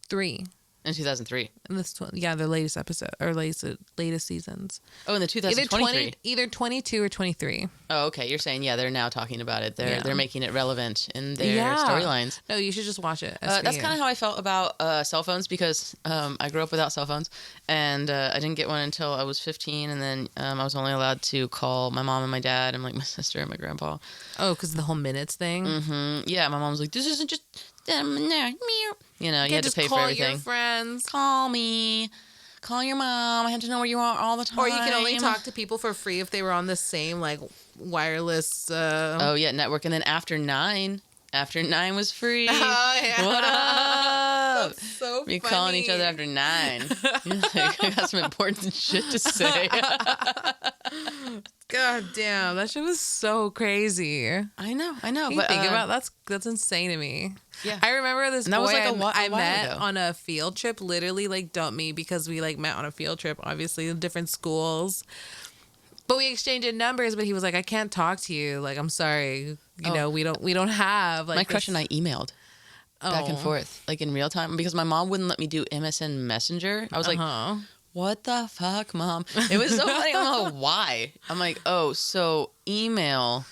3 In 2003. in this their latest episode or latest seasons. Oh, in the 2023. Either 22 or 23. Oh, okay. You're saying, yeah, they're now talking about it. They're making it relevant in their Yeah. storylines. No, you should just watch it. That's kind of how I felt about cell phones because I grew up without cell phones and I didn't get one until I was 15, and then I was only allowed to call my mom and my dad and like my sister and my grandpa. Oh, because the whole minutes thing. Yeah, my mom was like, "This isn't just you know, you had to just pay for call everything. your friends, Call me, call your mom. I have to know where you are all the time. or you can only talk to people for free if they were on the same like wireless. Oh yeah, network, and then after 9 was free. Oh, yeah. What up? That's so We funny. calling each other after 9. You're like, I got some important shit to say. God damn, that shit was so crazy. I know. You But think about that's insane to me. Yeah. I remember this And that boy was, like, a while I met ago. on a field trip. Literally, like dumped me because we like met on a field trip. Obviously, in different schools, but we exchanged numbers. But he was like, "I can't talk to you. Like, I'm sorry. You know, we don't have like my crush and I emailed back and Oh. forth, like in real time, because my mom wouldn't let me do MSN Messenger. I was like, what the fuck, Mom? It was so funny. I don't know why. I'm like, oh, so email.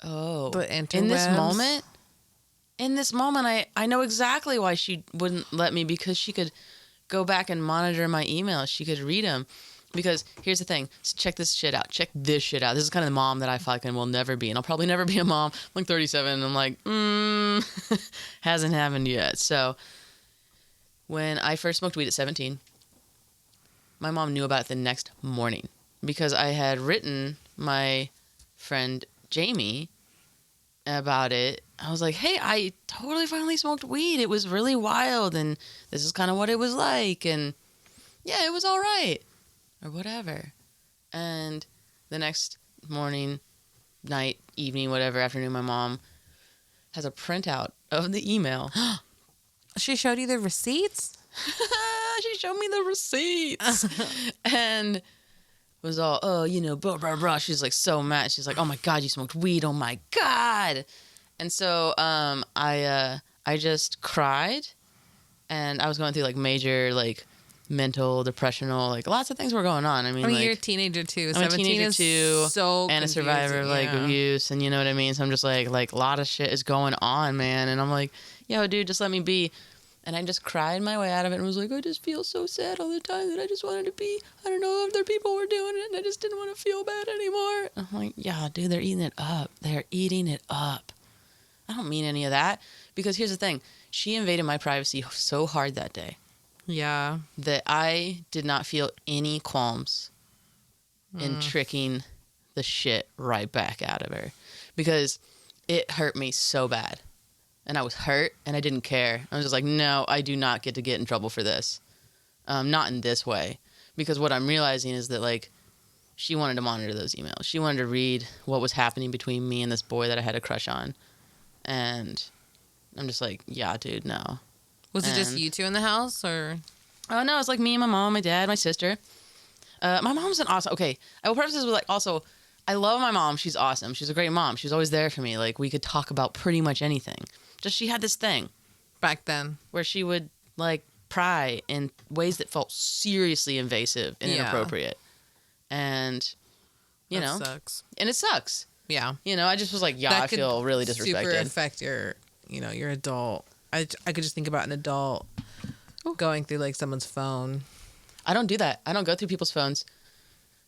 Oh, The in this interwebs. moment, I know exactly why she wouldn't let me, because she could go back and monitor my emails. She could read them. Because here's the thing. Check this shit out. Check this shit out. This is kind of the mom that I fucking will never be. And I'll probably never be a mom. I'm like 37. And I'm like, hasn't happened yet. So when I first smoked weed at 17, my mom knew about it the next morning. Because I had written my friend Jamie about it. I was like, hey, I totally finally smoked weed. It was really wild. And this is kind of what it was like. And yeah, it was all right. Or whatever. And the next morning, night, evening, whatever, afternoon, my mom has a printout of the email. She showed you the receipts? She showed me the receipts. And was all, oh, you know, blah, blah, blah. She's like so mad. She's like, oh my God, you smoked weed. Oh my God. And so I just cried. And I was going through like major, like, mental, depressional, like lots of things were going on. I mean, like, you're a teenager too. I'm a 17 teenager is too, so and a survivor of like confusing, yeah. abuse, and you know what I mean. So I'm just like a lot of shit is going on, man. And I'm like, yo, dude, just let me be. And I just cried my way out of it and was like, I just feel so sad all the time that I just wanted to be. I don't know if other people were doing it, and I just didn't want to feel bad anymore. I'm like, yeah, dude, they're eating it up. They're eating it up. I don't mean any of that, because here's the thing: she invaded my privacy so hard that day. Yeah. that I did not feel any qualms in tricking the shit right back out of her, because it hurt me so bad. And I was hurt and I didn't care. I was just like, no, I do not get to get in trouble for this. Not in this way. Because what I'm realizing is that, like, she wanted to monitor those emails. She wanted to read what was happening between me and this boy that I had a crush on. And I'm just like, yeah, dude, no. Was it just you two in the house, or? Oh, no, it's like me and my mom, my dad, my sister. My mom's an awesome... Okay, I will preface this with, like, also, I love my mom. She's awesome. She's a great mom. She was always there for me. Like, we could talk about pretty much anything. Just she had this thing. Back then. Where she would, like, pry in ways that felt seriously invasive and inappropriate. And, you know. Sucks. And it sucks. Yeah. You know, I just was like, yeah, I feel really disrespected. Super affect your, your adult. I could just think about an adult going through, like, someone's phone. I don't do that. I don't go through people's phones.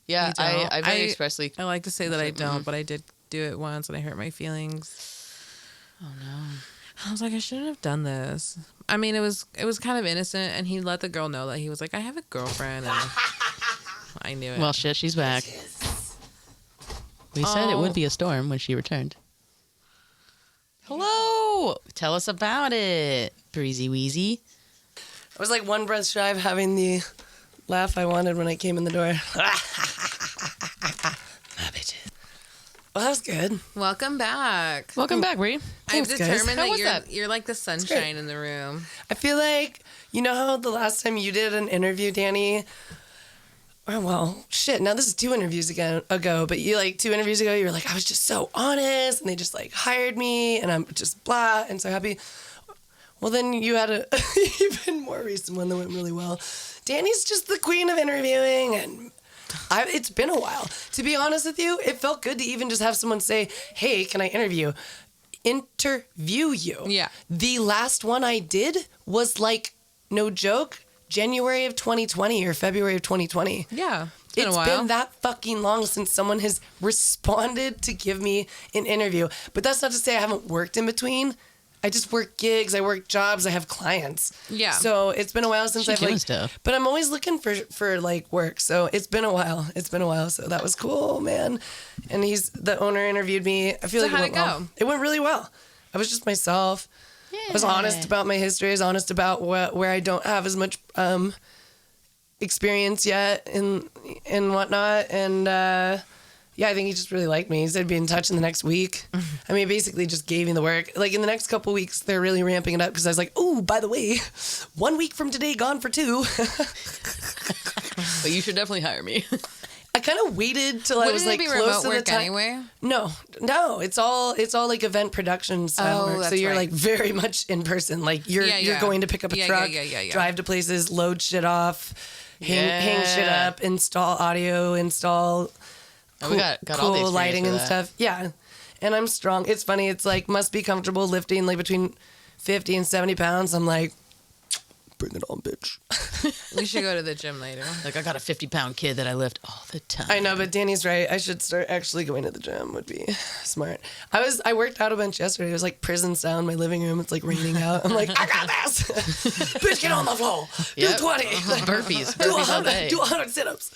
Yeah, I very expressly... I like to say that I don't, but I did do it once and I hurt my feelings. Oh, no. I was like, I shouldn't have done this. I mean, it was kind of innocent, and he let the girl know that he was like, I have a girlfriend, and I knew it. Well, shit, she's back. We said it would be a storm when she returned. Hello! Tell us about it, Breezy Weezy. I was like one breath shy of having the laugh I wanted when I came in the door. My bitches. Well, that was good. Welcome back. Welcome back, Bree. I've determined How was that you're like the sunshine in the room. I feel like, you know how the last time you did an interview, Dani? Oh, well, shit, now this is 2 interviews ago, but you, like, 2 interviews ago, you were like, I was just so honest, and they just, like, hired me, and I'm just blah, and so happy. Well, then you had a even more recent one that went really well. Dani's just the queen of interviewing, and it's been a while. To be honest with you, it felt good to even just have someone say, hey, can I interview you? Yeah. The last one I did was, like, no joke, January of 2020 or February of 2020. Yeah. It's been that fucking long since someone has responded to give me an interview. But that's not to say I haven't worked in between. I just work gigs, I work jobs, I have clients. Yeah. So it's been a while since I've like stuff. But I'm always looking for like work. So it's been a while. So that was cool, man. And the owner interviewed me. I feel like it went well. It went really well. I was just myself. Yeah. I was honest about my history. I was honest about where I don't have as much experience yet and whatnot. And yeah, I think he just really liked me. He said he'd be in touch in the next week. I mean, basically just gave me the work. Like, in the next couple weeks, they're really ramping it up because I was like, oh, by the way, 1 week from today, gone for 2. But you should definitely hire me. I kind of waited till I was like close to the time. Anyway? No, it's all like event production style work. So you're like very much in person. Like you're going to pick up a truck, drive to places, load shit off, hang shit up, install audio, install we got cool all the lighting and stuff. Yeah. And I'm strong. It's funny. It's like, must be comfortable lifting like between 50 and 70 pounds. I'm like, bring it on, bitch. We should go to the gym later. Like, I got a 50-pound kid that I lift all the time. I know, but Dani's right. I should start actually going to the gym. Would be smart. I worked out a bunch yesterday. It was like prison style in my living room. It's like raining out. I'm like, I got this. Bitch, get on the floor. Do 20. Burpees. Do Burpees all day. Do 100 sit-ups.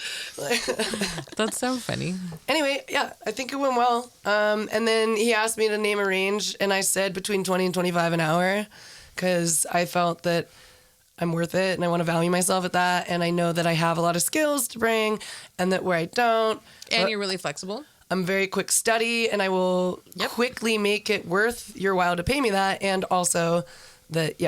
That's so funny. Anyway, yeah, I think it went well. And then he asked me to name a range, and I said between 20 and 25 an hour because I felt that I'm worth it and I want to value myself at that. And I know that I have a lot of skills to bring and that where I don't. And you're really flexible. I'm very quick study and I will quickly make it worth your while to pay me that. And also that,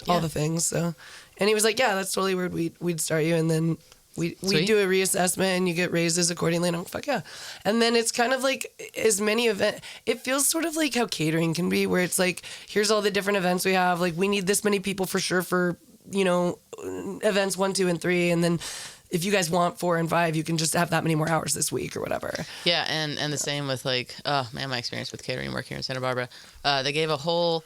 all the things. So, and he was like, yeah, that's totally where we'd start you. And then we do a reassessment and you get raises accordingly. And I'm fuck yeah. And then it's kind of like as many it feels sort of like how catering can be, where it's like, here's all the different events we have. Like we need this many people for sure for, events 1, 2, and 3. And then if you guys want 4 and 5, you can just have that many more hours this week or whatever. Yeah. And the same with like, oh man, my experience with catering work here in Santa Barbara, they gave a whole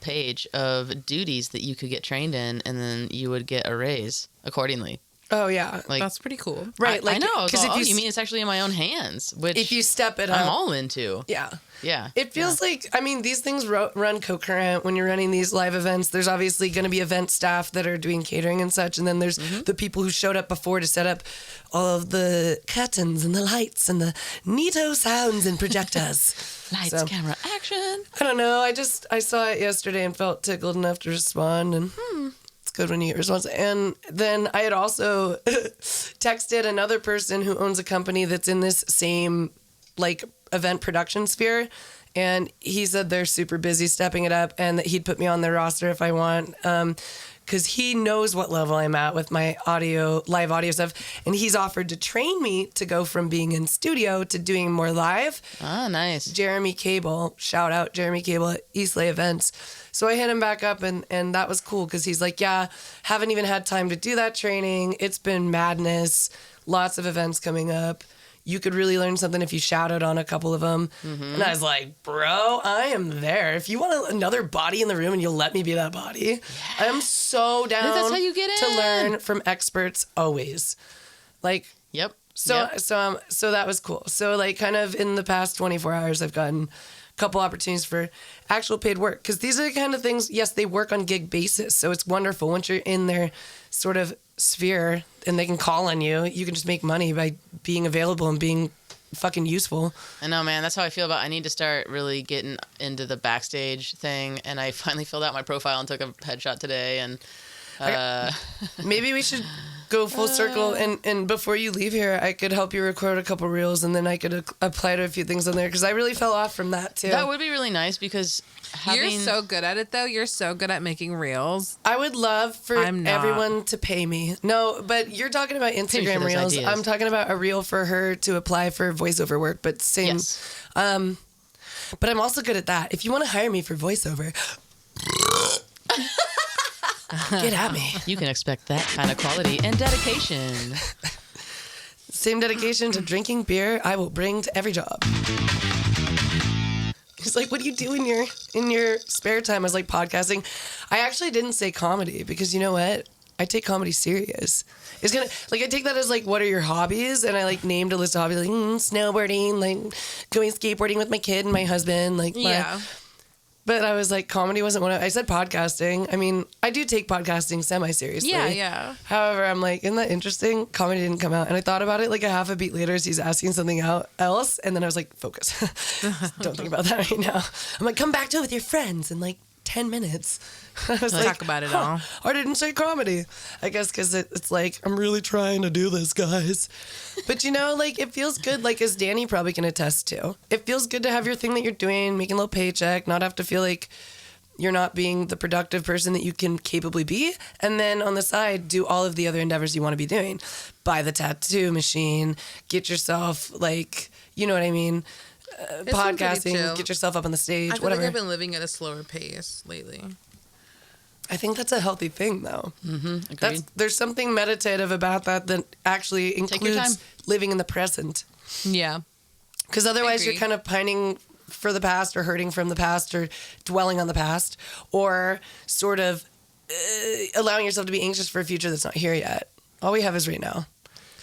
page of duties that you could get trained in and then you would get a raise accordingly. Oh, yeah. Like, That's pretty cool. Right. I know. Because if you mean it's actually in my own hands, which if you step it up, I'm all into. Yeah. Yeah. It feels like, I mean, these things run concurrent when you're running these live events. There's obviously going to be event staff that are doing catering and such. And then there's the people who showed up before to set up all of the curtains and the lights and the neato sounds and projectors. Lights, camera, action. I don't know. I saw it yesterday and felt tickled enough to respond. And it's good when you get response. And then I had also texted another person who owns a company that's in this same, like, event production sphere, and he said they're super busy stepping it up and that he'd put me on their roster if I want, because he knows what level I'm at with my live audio stuff, and he's offered to train me to go from being in studio to doing more live. Ah, nice. Jeremy Cable, shout out Jeremy Cable at Eastlay Events. So I hit him back up, and that was cool because he's like, yeah, haven't even had time to do that training. It's been madness. Lots of events coming up. You could really learn something if you shouted on a couple of them. And I was like, bro, I am there. If you want another body in the room and you'll let me be that body, I am so down That's how you get in. to learn from experts always. Like, Yep. so that was cool. So like kind of in the past 24 hours, I've gotten a couple opportunities for actual paid work. Because these are the kind of things, yes, they work on gig basis. So it's wonderful. Once you're in their sort of sphere and they can call on you, you can just make money by being available and being fucking useful. I know, man. That's how I feel about. I need to start really getting into the backstage thing. And I finally filled out my profile and took a headshot today. And maybe we should go full circle. And before you leave here, I could help you record a couple reels, and then I could apply to a few things on there because I really fell off from that too. that would be really nice because You're so good at it, though. You're so good at making reels. I would love for I'm not. everyone to pay me. No, but you're talking about Instagram those reels. ideas. I'm talking about a reel for her to apply for voiceover work, but same. Yes. But I'm also good at that. If you want to hire me for voiceover, get at me. You can expect that kind of quality and dedication. Same dedication to drinking beer I will bring to every job. He's like, what do you do in your spare time? I was like, podcasting. I actually didn't say comedy because you know what? I take comedy serious. It's gonna like I take that as like, what are your hobbies? And I like named a list of hobbies like snowboarding, like going skateboarding with my kid and my husband, like Yeah. But I was like, comedy wasn't one of. I said podcasting. I mean, I do take podcasting semi-seriously. Yeah. However, I'm like, isn't that interesting? Comedy didn't come out. And I thought about it like a half a beat later as he's asking something else. And then I was like, focus. Don't think about that right now. I'm like, come back to it with your friends in like 10 minutes. I was Talk about it all. I didn't say comedy. I guess because it's like, I'm really trying to do this, guys. But you know, like, it feels good, like, as Dani probably can attest to. It feels good to have your thing that you're doing, making a little paycheck, not have to feel like you're not being the productive person that you can capably be. And then on the side, do all of the other endeavors you want to be doing. Buy the tattoo machine, get yourself, like, you know what I mean? been pretty Podcasting, chill. get yourself up on the stage, I feel whatever. like I've been living at a slower pace lately. I think that's a healthy thing, though. Agreed. There's something meditative about that actually your includes time. living in the present. Yeah. Because otherwise you're agree. kind of pining for the past or hurting from the past or dwelling on the past or sort of allowing yourself to be anxious for a future that's not here yet. All we have is right now.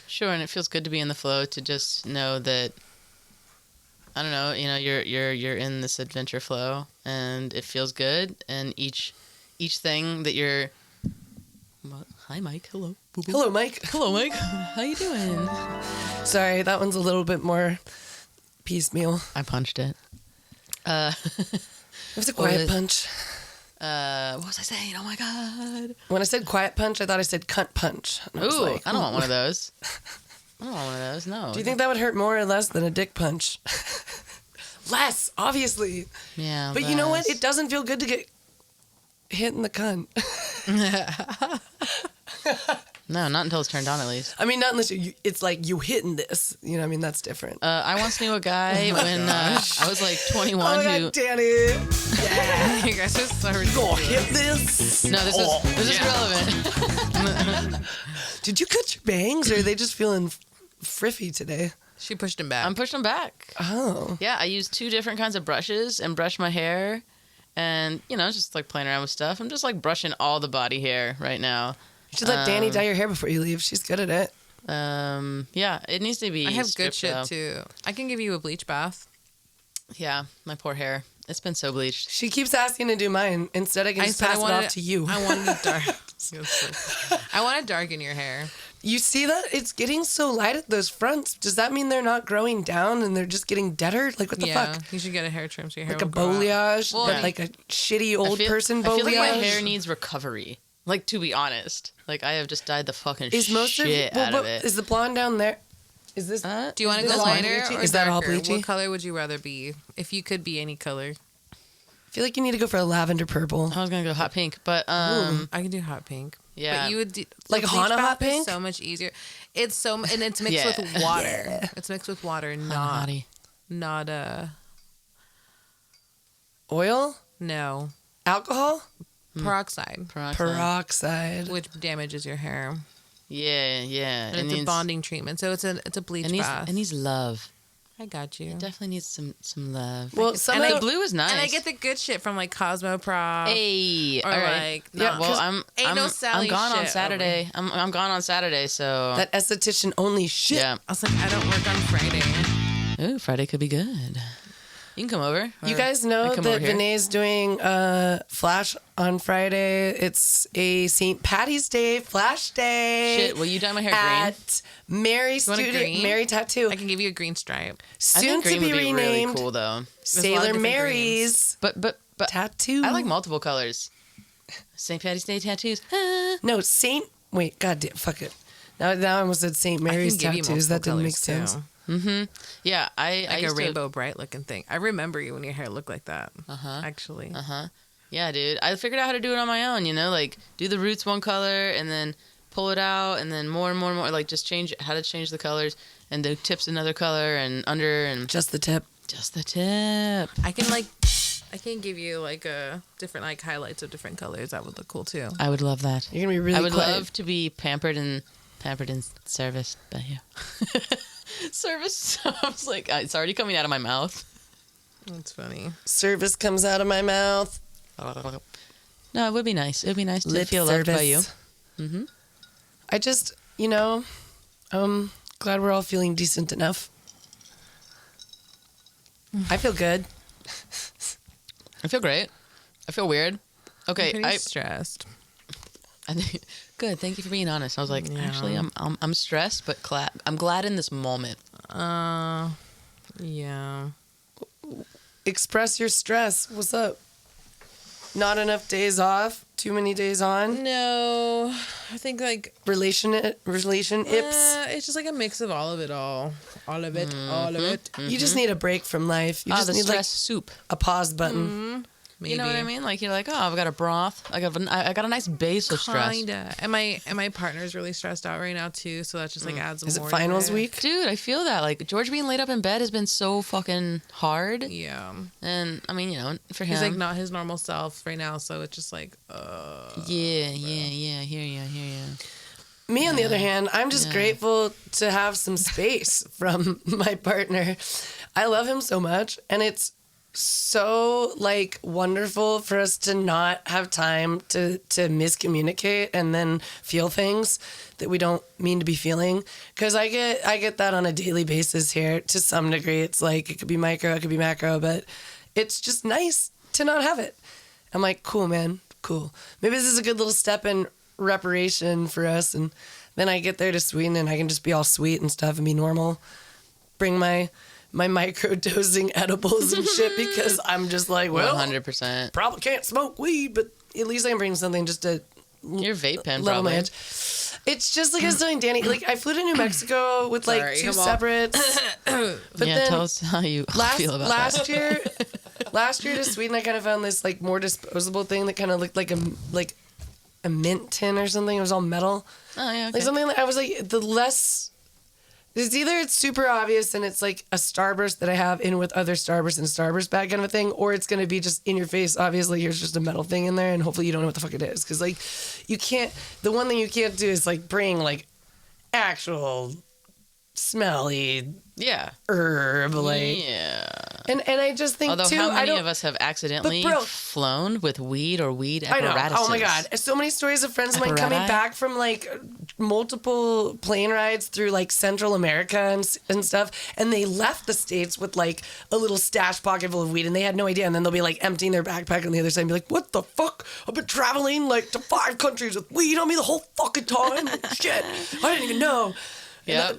Sure, and it feels good to be in the flow to just know that I don't know, you know, you're in this adventure flow and it feels good, and each thing that you're hi Mike, hello. Boo boo. Hello, Mike. Hello Mike. How you doing? Sorry, that one's a little bit more piecemeal. I punched it. It was a quiet punch. What was I saying? Oh my god. When I said quiet punch, I thought I said cunt punch. And I was Ooh, like, I don't want one of those. I don't want one of those, no. Do you think that would hurt more or less than a dick punch? Less, obviously. Yeah. But you know what? less. It doesn't feel good to get hit in the cunt. No, not until it's turned on at least. I mean, not unless it's like you hitting this. You know what I mean? That's different. I once knew a guy when I was like 21 oh, who God, Dani. Yeah. You guys are so Go ridiculous. hit this. No, this is relevant. Did you cut your bangs or are they just feeling friffy today? She pushed him back. I'm pushing back. Oh. Yeah, I use 2 different kinds of brushes and brush my hair, and you know, just like playing around with stuff. I'm just like brushing all the body hair right now. You should let Dani dye your hair before you leave. She's good at it. Yeah, it needs to be. I have good stripped, shit though. too. I can give you a bleach bath. Yeah, my poor hair. It's been so bleached. She keeps asking to do mine. Instead, I can just pass it off to you. I wanted to dark. I want to darken your hair. You see that? It's getting so light at those fronts. Does that mean they're not growing down and they're just getting deader? Like, what the fuck? You should get a hair trim so your hair Like a will grow out. balayage? Well, but like a shitty old person I balayage? feel like my hair needs recovery. Like, to be honest. Like, I have just dyed the fucking shit out of it. Is the blonde down there? Is this? Do you want to this go all lighter bleachy? or Is that all darker? bleachy? What color would you rather be? If you could be any color. I feel like you need to go for a lavender purple. I was gonna go hot pink, but I can do hot pink. yeah. But you would do, Like the Hana bleach hot bath is pink? so much easier. It's so and it's mixed Yeah. with water. It's mixed with water, not hottie. Oil? No Alcohol? peroxide, Peroxide. which damages your hair. Yeah. And it's a bonding treatment, so it's a bleach bath. It needs love. I got you. It definitely needs some love. Well, and the blue is nice. And I get the good shit from like Cosmoprof. Hey, or all right. like Yeah, Well, Ain't no Sally I'm gone on shit Saturday. I'm gone on Saturday, so That esthetician only shit. yeah. I was like, I don't work on Friday. Ooh, Friday could be good. You can come over. You or guys I know come that over here. Vinay's doing Flash on Friday. It's a St. Patty's Day Flash Day. Shit, will you dye my hair green? At Mary want a Studio, green? Mary Tattoo. I can give you a green stripe. I Soon think green to be would be renamed really cool though. There's a lot of Sailor different Mary's But Tattoo. I like multiple colors. St. Patty's Day tattoos. Ah. No, Saint. Wait, goddamn, fuck it. Now I almost said St. Mary's I can give you Tattoos. That multiple didn't make colors, sense. too. Yeah, I Like used a rainbow bright looking thing. I remember you when your hair looked like that. Actually. Yeah, dude. I figured out how to do it on my own, like do the roots one color and then pull it out and then more and more and more, like just change how to change the colors and the tips another color and under and Just the tip. just the tip. I can give you like a different like highlights of different colors. That would look cool too. I would love that. You're gonna be really. I would quiet. love to be pampered and serviced by you. Service. I was like, it's already coming out of my mouth. That's funny. Service comes out of my mouth. No, it would be nice. It would be nice to Lip feel loved by you. service. I just, I'm glad we're all feeling decent enough. I feel good. I feel great. I feel weird. Okay, I'm pretty stressed. I think good. Thank you for being honest. I was like, actually, I'm stressed, but glad. I'm glad in this moment. Yeah. Express your stress. What's up? Not enough days off? Too many days on? No, I think like Relation ips? it's just like a mix of all of it all. All of it. All of it. You just need a break from life. You just The need stress like soup. a pause button. Maybe. You know what I mean? Like you're like, oh, I've got a broth. I got a nice base of stress. Kinda. And my partner's really stressed out right now too, so that just like adds Is it more. finals to it. week? Dude, I feel that. Like George being laid up in bed has been so fucking hard. Yeah. And I mean, for him, He's like not his normal self right now, so it's just like Yeah. Hear ya. Me, on the other hand, I'm just grateful to have some space from my partner. I love him so much, and it's so like wonderful for us to not have time to miscommunicate and then feel things that we don't mean to be feeling, because I get that on a daily basis here to some degree. It's like it could be micro, it could be macro, but it's just nice to not have it. I'm like, cool, man, cool. Maybe this is a good little step in reparation for us, and then I get there to Sweden and I can just be all sweet and stuff and be normal. Bring my micro dosing edibles and shit, because I'm just like, well, 100%. probably can't smoke weed, but at least I can bring something just to Your vape pen, level my probably. edge. It's just like I was telling Dani, like I flew to New Mexico with like Sorry, two come on. separates. But Yeah, then tell us how you feel about last that. last year to Sweden, I kind of found this like more disposable thing that kind of looked like a mint tin or something. It was all metal. Oh yeah, okay. Like something I was like, the less. It's either it's super obvious and it's like a Starburst that I have in with other Starburst and a Starburst bag kind of a thing, or it's going to be just in your face. Obviously, here's just a metal thing in there, and hopefully you don't know what the fuck it is. Because like, you can't. The one thing you can't do is like bring like actual smelly Yeah. herb. Like Yeah. And I just think, although too, how many of us have accidentally flown with weed or weed apparatuses? Oh my God. So many stories of friends of mine coming back from like multiple plane rides through like Central America and stuff. And they left the States with like a little stash pocket full of weed and they had no idea. And then they'll be like emptying their backpack on the other side and be like, what the fuck? I've been traveling like to 5 countries with weed on me the whole fucking time. Shit. I didn't even know. Yeah.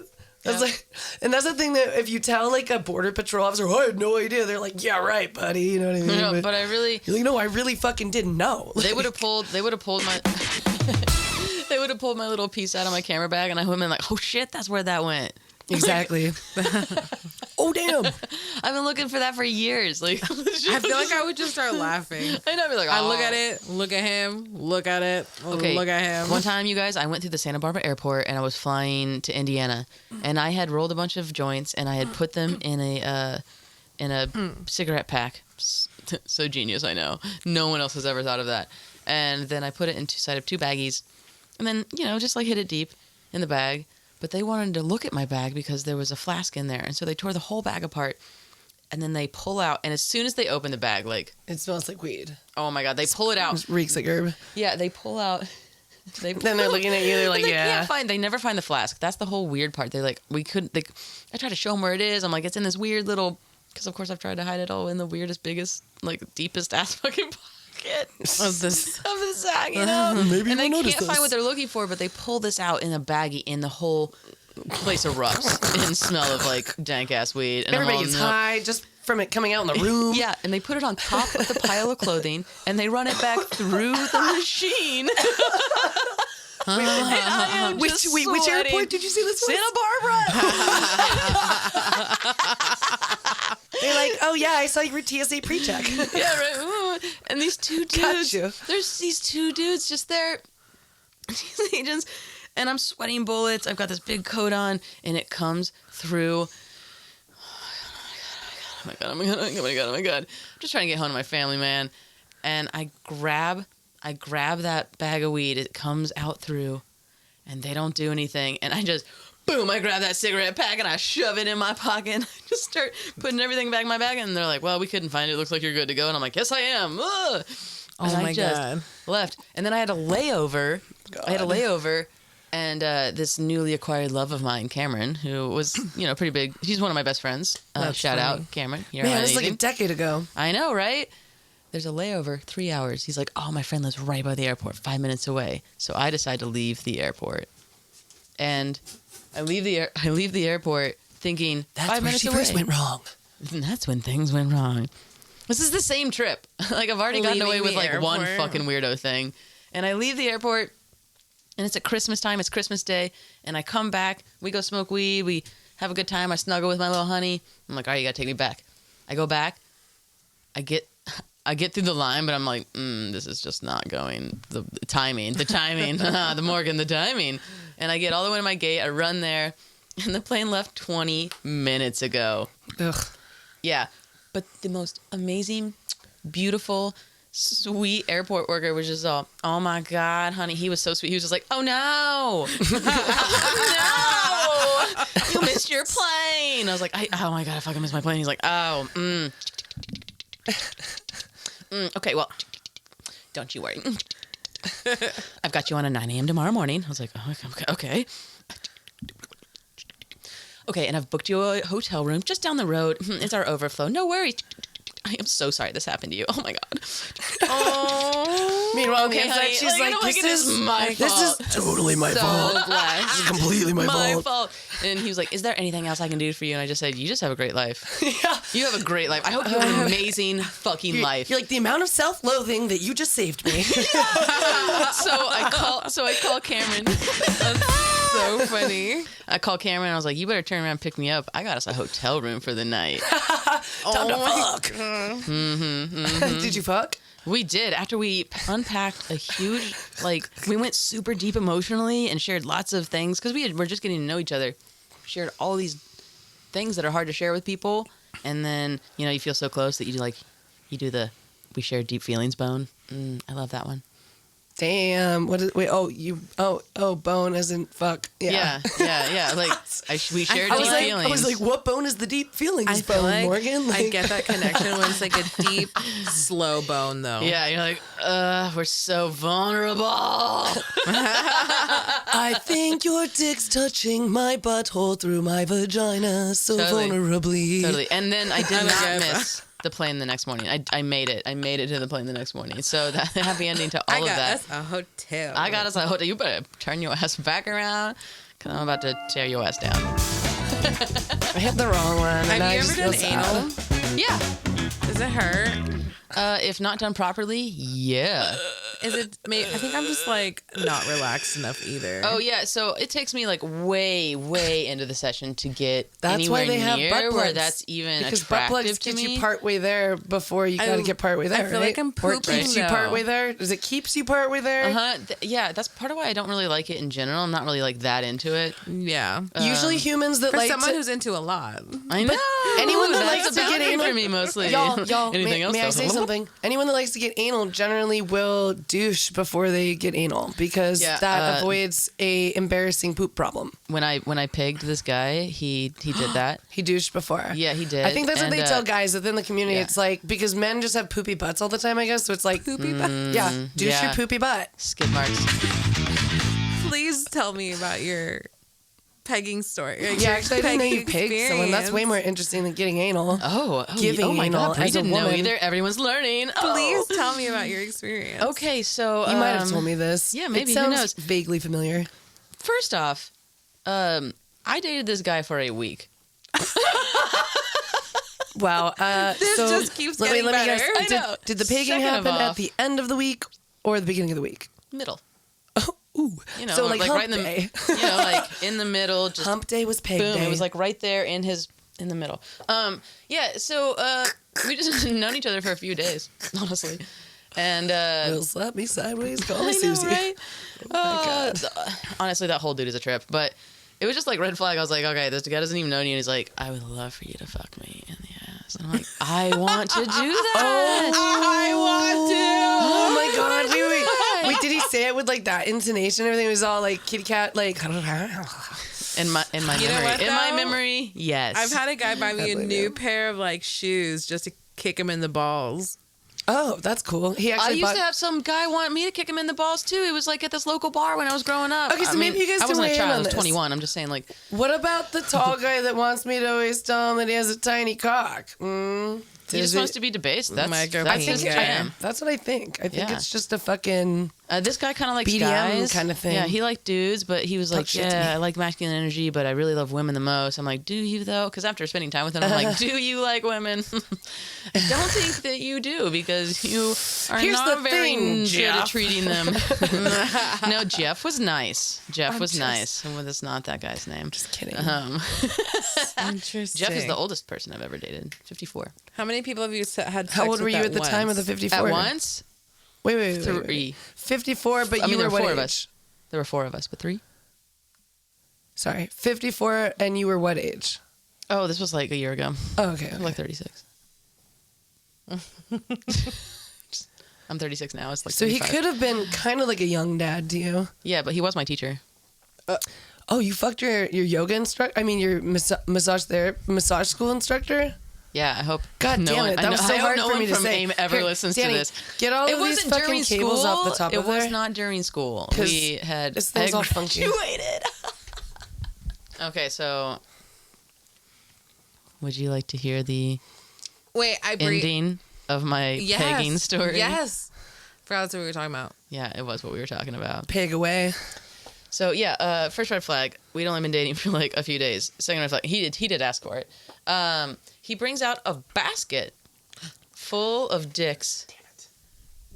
That's like, and that's the thing that if you tell like a border patrol officer, I had no idea, they're like, yeah, right, buddy. You know what I mean? No, but I really, you're like, no, I really fucking didn't know. They would have pulled my, they would have pulled my little piece out of my camera bag, and I would have been like, oh shit, that's where that went. Exactly. Oh damn! I've been looking for that for years. Like, I feel like I would just start laughing. I know, I'd be like, I look at it, look at him, look at it, okay. Look at him. One time, you guys, I went through the Santa Barbara airport and I was flying to Indiana, and I had rolled a bunch of joints and I had put them in a cigarette pack. So genius, I know. No one else has ever thought of that. And then I put it inside of 2 baggies, and then just like hit it deep in the bag. But they wanted to look at my bag because there was a flask in there. And so they tore the whole bag apart. And then they pull out. And as soon as they open the bag, like... It smells like weed. Oh, my God. They pull it out. It reeks like herb. Yeah, they pull out... Then they're looking at you. They're like, yeah. They never find the flask. That's the whole weird part. They're like, we couldn't... I tried to show them where it is. I'm like, it's in this weird little... Because, of course, I've tried to hide it all in the weirdest, biggest, like, deepest ass fucking pocket of the sack, you know? Maybe and they can't this. find what they're looking for, but they pull this out in a baggie, and the whole place erupts in smell of like dank ass weed. And everybody gets high just from it coming out in the room. Yeah, and they put it on top of the pile of clothing, and they run it back through the machine. Which airport did you see this one? Santa Barbara. They're like, oh yeah, I saw your TSA pre-check. Yeah, right. And these 2 dudes, there's these 2 dudes just there, these agents, and I'm sweating bullets. I've got this big coat on, and it comes through. Oh my god! I'm just trying to get home to my family, man. And I grab that bag of weed. It comes out through, and they don't do anything. And I just, boom, I grab that cigarette pack and I shove it in my pocket. And I just start putting everything back in my bag. And they're like, well, we couldn't find it. It looks like you're good to go. And I'm like, yes, I am. Ugh. Oh my God. Left. And then I had a layover. And this newly acquired love of mine, Cameron, who was, pretty big. She's one of my best friends. Shout out, Cameron. Man, this is like a decade ago. I know, right? There's a layover, 3 hours. He's like, oh, my friend lives right by the airport, 5 minutes away. So I decide to leave the airport. And I leave the airport thinking, that's 5 minutes away. That's where she first went wrong. And that's when things went wrong. This is the same trip. Like, I've already gotten away with, like, one fucking weirdo thing. And I leave the airport, and it's at Christmas time. It's Christmas Day. And I come back. We go smoke weed. We have a good time. I snuggle with my little honey. I'm like, all right, you got to take me back. I go back. I get through the line, but I'm like, this is just not going. The timing, the Morgan, the timing. And I get all the way to my gate. I run there, and the plane left 20 minutes ago. Ugh. Yeah. But the most amazing, beautiful, sweet airport worker was just all, oh my God, honey. He was so sweet. He was just like, oh no. Oh no. You missed your plane. I was like, oh my God, I fucking missed my plane. He's like, oh, okay, well, don't you worry. I've got you on a 9 a.m. tomorrow morning. I was like, oh, okay. Okay, and I've booked you a hotel room just down the road. It's our overflow. No worries. I am so sorry this happened to you. Oh my God. Oh. Meanwhile, okay, honey, she's like, this is my fault. This is totally my fault. This is completely my fault. And he was like, is there anything else I can do for you? And I just said, you just have a great life. Yeah. You have a great life. I hope you have an amazing fucking life. You're like, the amount of self-loathing that you just saved me. So I call Cameron. That's so funny. I call Cameron and I was like, you better turn around and pick me up. I got us a hotel room for the night. Time to fuck. Did you fuck? We did. After we unpacked a huge, we went super deep emotionally and shared lots of things because we're just getting to know each other. Shared all these things that are hard to share with people. And then, you feel so close that you do we share deep feelings bone. I love that one. Damn. Bone as in fuck. Yeah. Like we shared deep feelings. I was like, what bone is the deep feelings I feel bone, like Morgan? I get that connection when it's like a deep, slow bone, though. Yeah, you're like, we're so vulnerable. I think your dick's touching my butthole through my vagina so vulnerably. Totally. And then I did not miss the plane the next morning. I made it. I made it to the plane the next morning. So that happy ending to all of that. I got us a hotel. I got us a hotel. You better turn your ass back around because I'm about to tear your ass down. I hit the wrong one. Have you ever done anal? Yeah. Does it hurt? If not done properly, yeah. Is it? I think I'm just like not relaxed enough either. Oh yeah, so it takes me like way into the session to get that's anywhere why they have near butt plugs, where that's even because butt attractive plugs to get me. you partway there before you got to get partway there. I feel right? like I'm Or pooping. it keeps you partway there. Does it keeps you partway there? Yeah, that's part of why I don't really like it in general. I'm not really like that into it. Yeah. Usually humans that For like someone who's into a lot. I know. anyone that That's likes a to get boundary anal for me mostly. Y'all, Anything else? may I say something? Anyone that likes to get anal generally will douche before they get anal because that avoids a embarrassing poop problem. When I pegged this guy, he did that. He douched before. Yeah, he did. I think that's what they tell guys within the community. yeah. It's like because men just have poopy butts all the time, I guess. So it's like Poopy butt. yeah, douche your poopy butt. Skid marks. Please tell me about your pegging story. Like, Yeah, actually, I didn't know you pegging pegged someone. That's way more interesting than getting anal. Giving oh my anal God, we as a didn't know woman. either. Everyone's learning. Please tell me about your experience. Okay, so You might have told me this. yeah, maybe, It who sounds knows? vaguely familiar. First off, I dated this guy for a week. Wow. This so just keeps let getting me better. guess. I know. Did the pegging Second of happen at off- the end of the week or the beginning of the week? Middle. Ooh. You know, so like hump right in the day. You know, like in the middle, just Hump day was peg boom. day. It was like right there in the middle. Yeah, so we just known each other for a few days, honestly. And Will slap me sideways, call me I know, Susie. right? Oh my God. Honestly, that whole dude is a trip. But it was just like red flag. I was like, okay, this guy doesn't even know you. And he's like, I would love for you to fuck me in the ass. And I'm like, I want to do that. I want to. Oh my God. Wait, did he say it with like that intonation? Everything was all like kitty cat, like. In my You know memory. what, In my though? memory, yes. I've had a guy buy me a believe new you. pair of like shoes just to kick him in the balls. Oh, that's cool. He I actually used bought. to have some guy want me to kick him in the balls too. It was like at this local bar when I was growing up. Okay, so I maybe you guys I can wasn't weigh a in child. I on was this. 21. I'm just saying, like, What about the tall guy that wants me to always tell him that he has a tiny cock? he just wants to be debased. That's Micro that's penis his guy. jam. That's what I think. I think Yeah. it's just a fucking. This guy kind of likes BDM guys, kind of thing. Yeah, he liked dudes, but he was Talk like, shit to me. yeah, I like masculine energy, but I really love women the most. I'm like, do you though? Because after spending time with him, I'm like, do you like women? I don't think that you do because you are Here's not the very thing, good Jeff. at treating them. No, Jeff was nice. Jeff was nice, and that's not that guy's name. Just kidding. Interesting. Jeff is the oldest person I've ever dated, 54. How many people have you had sex How old were with you at at the time of the once? 54? At once, Wait. 3. 54, but I mean, you there were were what 4 age? of us. There were 4 of us, but 3. Sorry, 54, and you were what age? Oh, this was like a year ago. Oh, okay. I'm like 36. I'm 36 now. It's like So he 35. could have been kind of like a young dad to you. Yeah, but he was my teacher. Oh, you fucked your yoga instructor? I mean, your massage school instructor? Yeah, I hope. God no damn one, it, that was so I hope hard no for one me to from say. AIM ever Here, listens Dani, to this. get all It of these wasn't fucking during cables school. off the top it of there. was not during school. 'Cause We had. this thing's all funky. graduated. Okay, so would you like to hear the Wait, I ending of my pegging story? Yes. Forgot that's what we were talking about. Yeah, it was what we were talking about. Pig away. So yeah, first red flag. We'd only been dating for like a few days. Second red flag. He did ask for it. He brings out a basket full of dicks.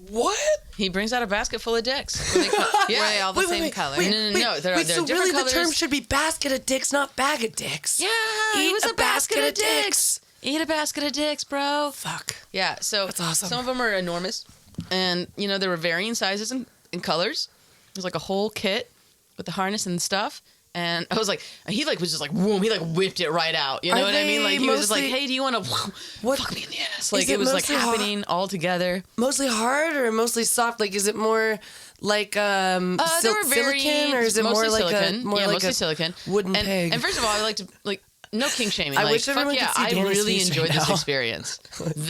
What? He brings out a basket full of dicks. Were they all the same color? No, they're so different really colors. the term should be basket of dicks, not bag of dicks. Yeah, Eat it was a a basket of dicks. Eat a basket of dicks, bro. Fuck. Yeah, so That's awesome. some of them are enormous. And, you know, there were varying sizes and colors. It was like a whole kit with the harness and stuff. And I was like, he like was just like, whoom, he like whipped it right out. You know what I mean? Like he was just like, hey, do you want to fuck me in the ass? Like it was like happening all together. Mostly hard or mostly soft? Like is it more like silicone or is it more like silicone. mostly silicone. Wooden peg? And first of all, I like to like no kink shaming. I like, wish everyone could see I Dani's really face enjoyed right this now. experience.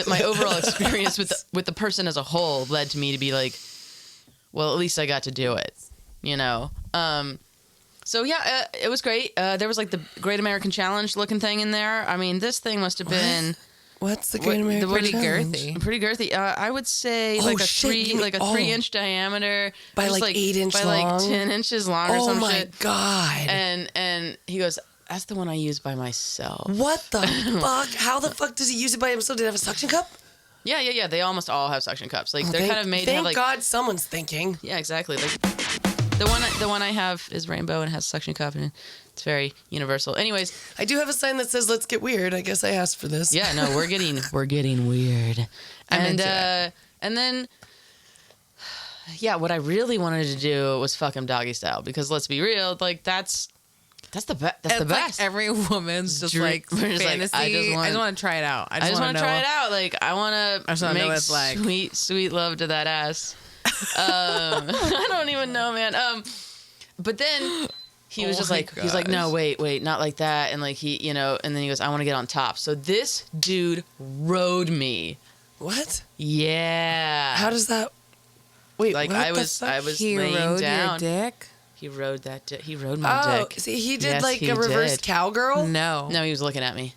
My overall experience with the person as a whole led to me to be like, well, at least I got to do it. You know. So yeah, it was great. There was like the Great American Challenge looking thing in there. I mean, this thing must have been. What's the Great American Challenge? Pretty girthy. I would say like a 3-inch diameter by like 8 inch by long, like 10 inches long or some shit. Oh my god! And he goes, that's the one I use by myself. What the fuck? How the fuck does he use it by himself? Did it have a suction cup? Yeah. They almost all have suction cups. Like they're kind of made to have like. Thank God someone's thinking. Yeah, exactly. Like. The one I have is rainbow and has suction cup and it's very universal. Anyways, I do have a sign that says "Let's get weird." I guess I asked for this. Yeah, no, we're getting weird. And then what I really wanted to do was fuck him doggy style because let's be real, like that's the best. That's the best. Like every woman's just like fantasy. I just want to try it out. I just want to try it out. Like I want to make know like. sweet love to that ass. I don't even know, man. But then he was just like, he's like, no, wait, not like that. And like he, and then he goes, I want to get on top. So this dude rode me. What? Yeah. How does that? Wait, like what I was he laying rode down. Your dick? He rode that. He rode my dick. See, he did Yes, like he a reverse did. cowgirl. No, he was looking at me,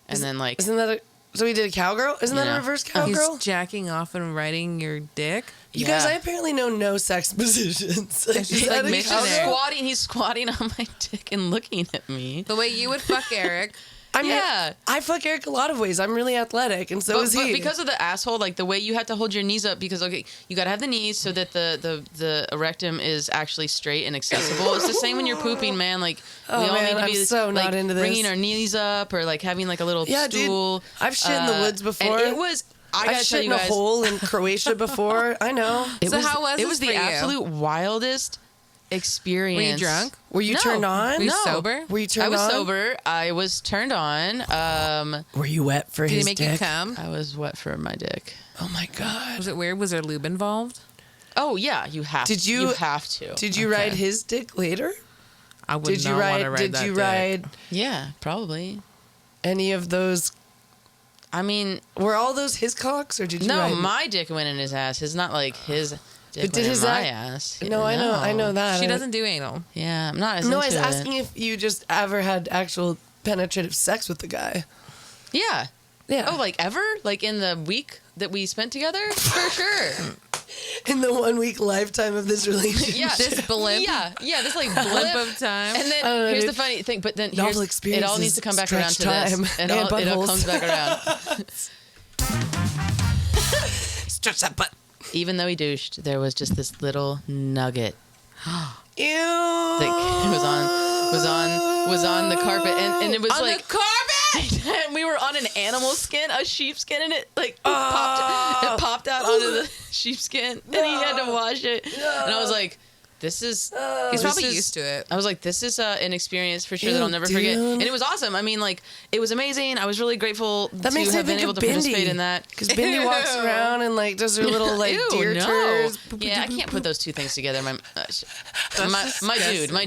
and then like, isn't that so? He did a cowgirl. Isn't that a reverse cowgirl? He's jacking off and riding your dick. You guys, I apparently know no sex positions. Is that like a cowgirl? He's squatting on my dick and looking at me. The way you would fuck Eric. I mean, I fuck Eric a lot of ways. I'm really athletic, and so is he. But because of the asshole, like the way you have to hold your knees up, because you gotta have the knees so that the rectum is actually straight and accessible. It's the same when you're pooping, man. Like we all need to be so like not into this. bringing our knees up or like having like a little stool. Dude, I've shit in the woods before. And it was. I've shit in a hole in Croatia before. I know. How was it? Was the absolute wildest experience. Were you drunk? Were you turned on? Were you sober? Were you turned on? I was sober. I was turned on. Were you wet for his dick? Did he make you come? I was wet for my dick. Oh my god. Was it weird? Was there lube involved? Oh yeah, you have. You have to. Did you ride his dick later? I would not want to ride that dick. Did you ride? Yeah, probably. Any of those? I mean, were all those his cocks or did you? No, my dick went in his ass. It's not like his dick went in my ass. No, I know that. She doesn't do anal. Yeah, I'm not as No, into I was asking if you just ever had actual penetrative sex with the guy. Yeah. Yeah. Oh, like ever? Like in the week that we spent together? For sure. In the 1 week lifetime of this relationship. Yeah. This blimp. Yeah, this like blip of time. And then here's the funny thing, but then novel it all needs to come back around to time this. It all comes back around. Stretch that butt. Even though he douched, there was just this little nugget. Ew. That was on the carpet, and it was on like the carpet. And we were on an animal skin, a sheepskin, and it like popped out onto the sheepskin, and he had to wash it. And I was like, "This is." He's probably used to it. I was like, "This is an experience for sure that I'll never forget," and it was awesome. I mean, like, it was amazing. I was really grateful to have been able to participate in that. Because Bindi walks around and like does her little like deer turds. Yeah, I can't put those two things together. My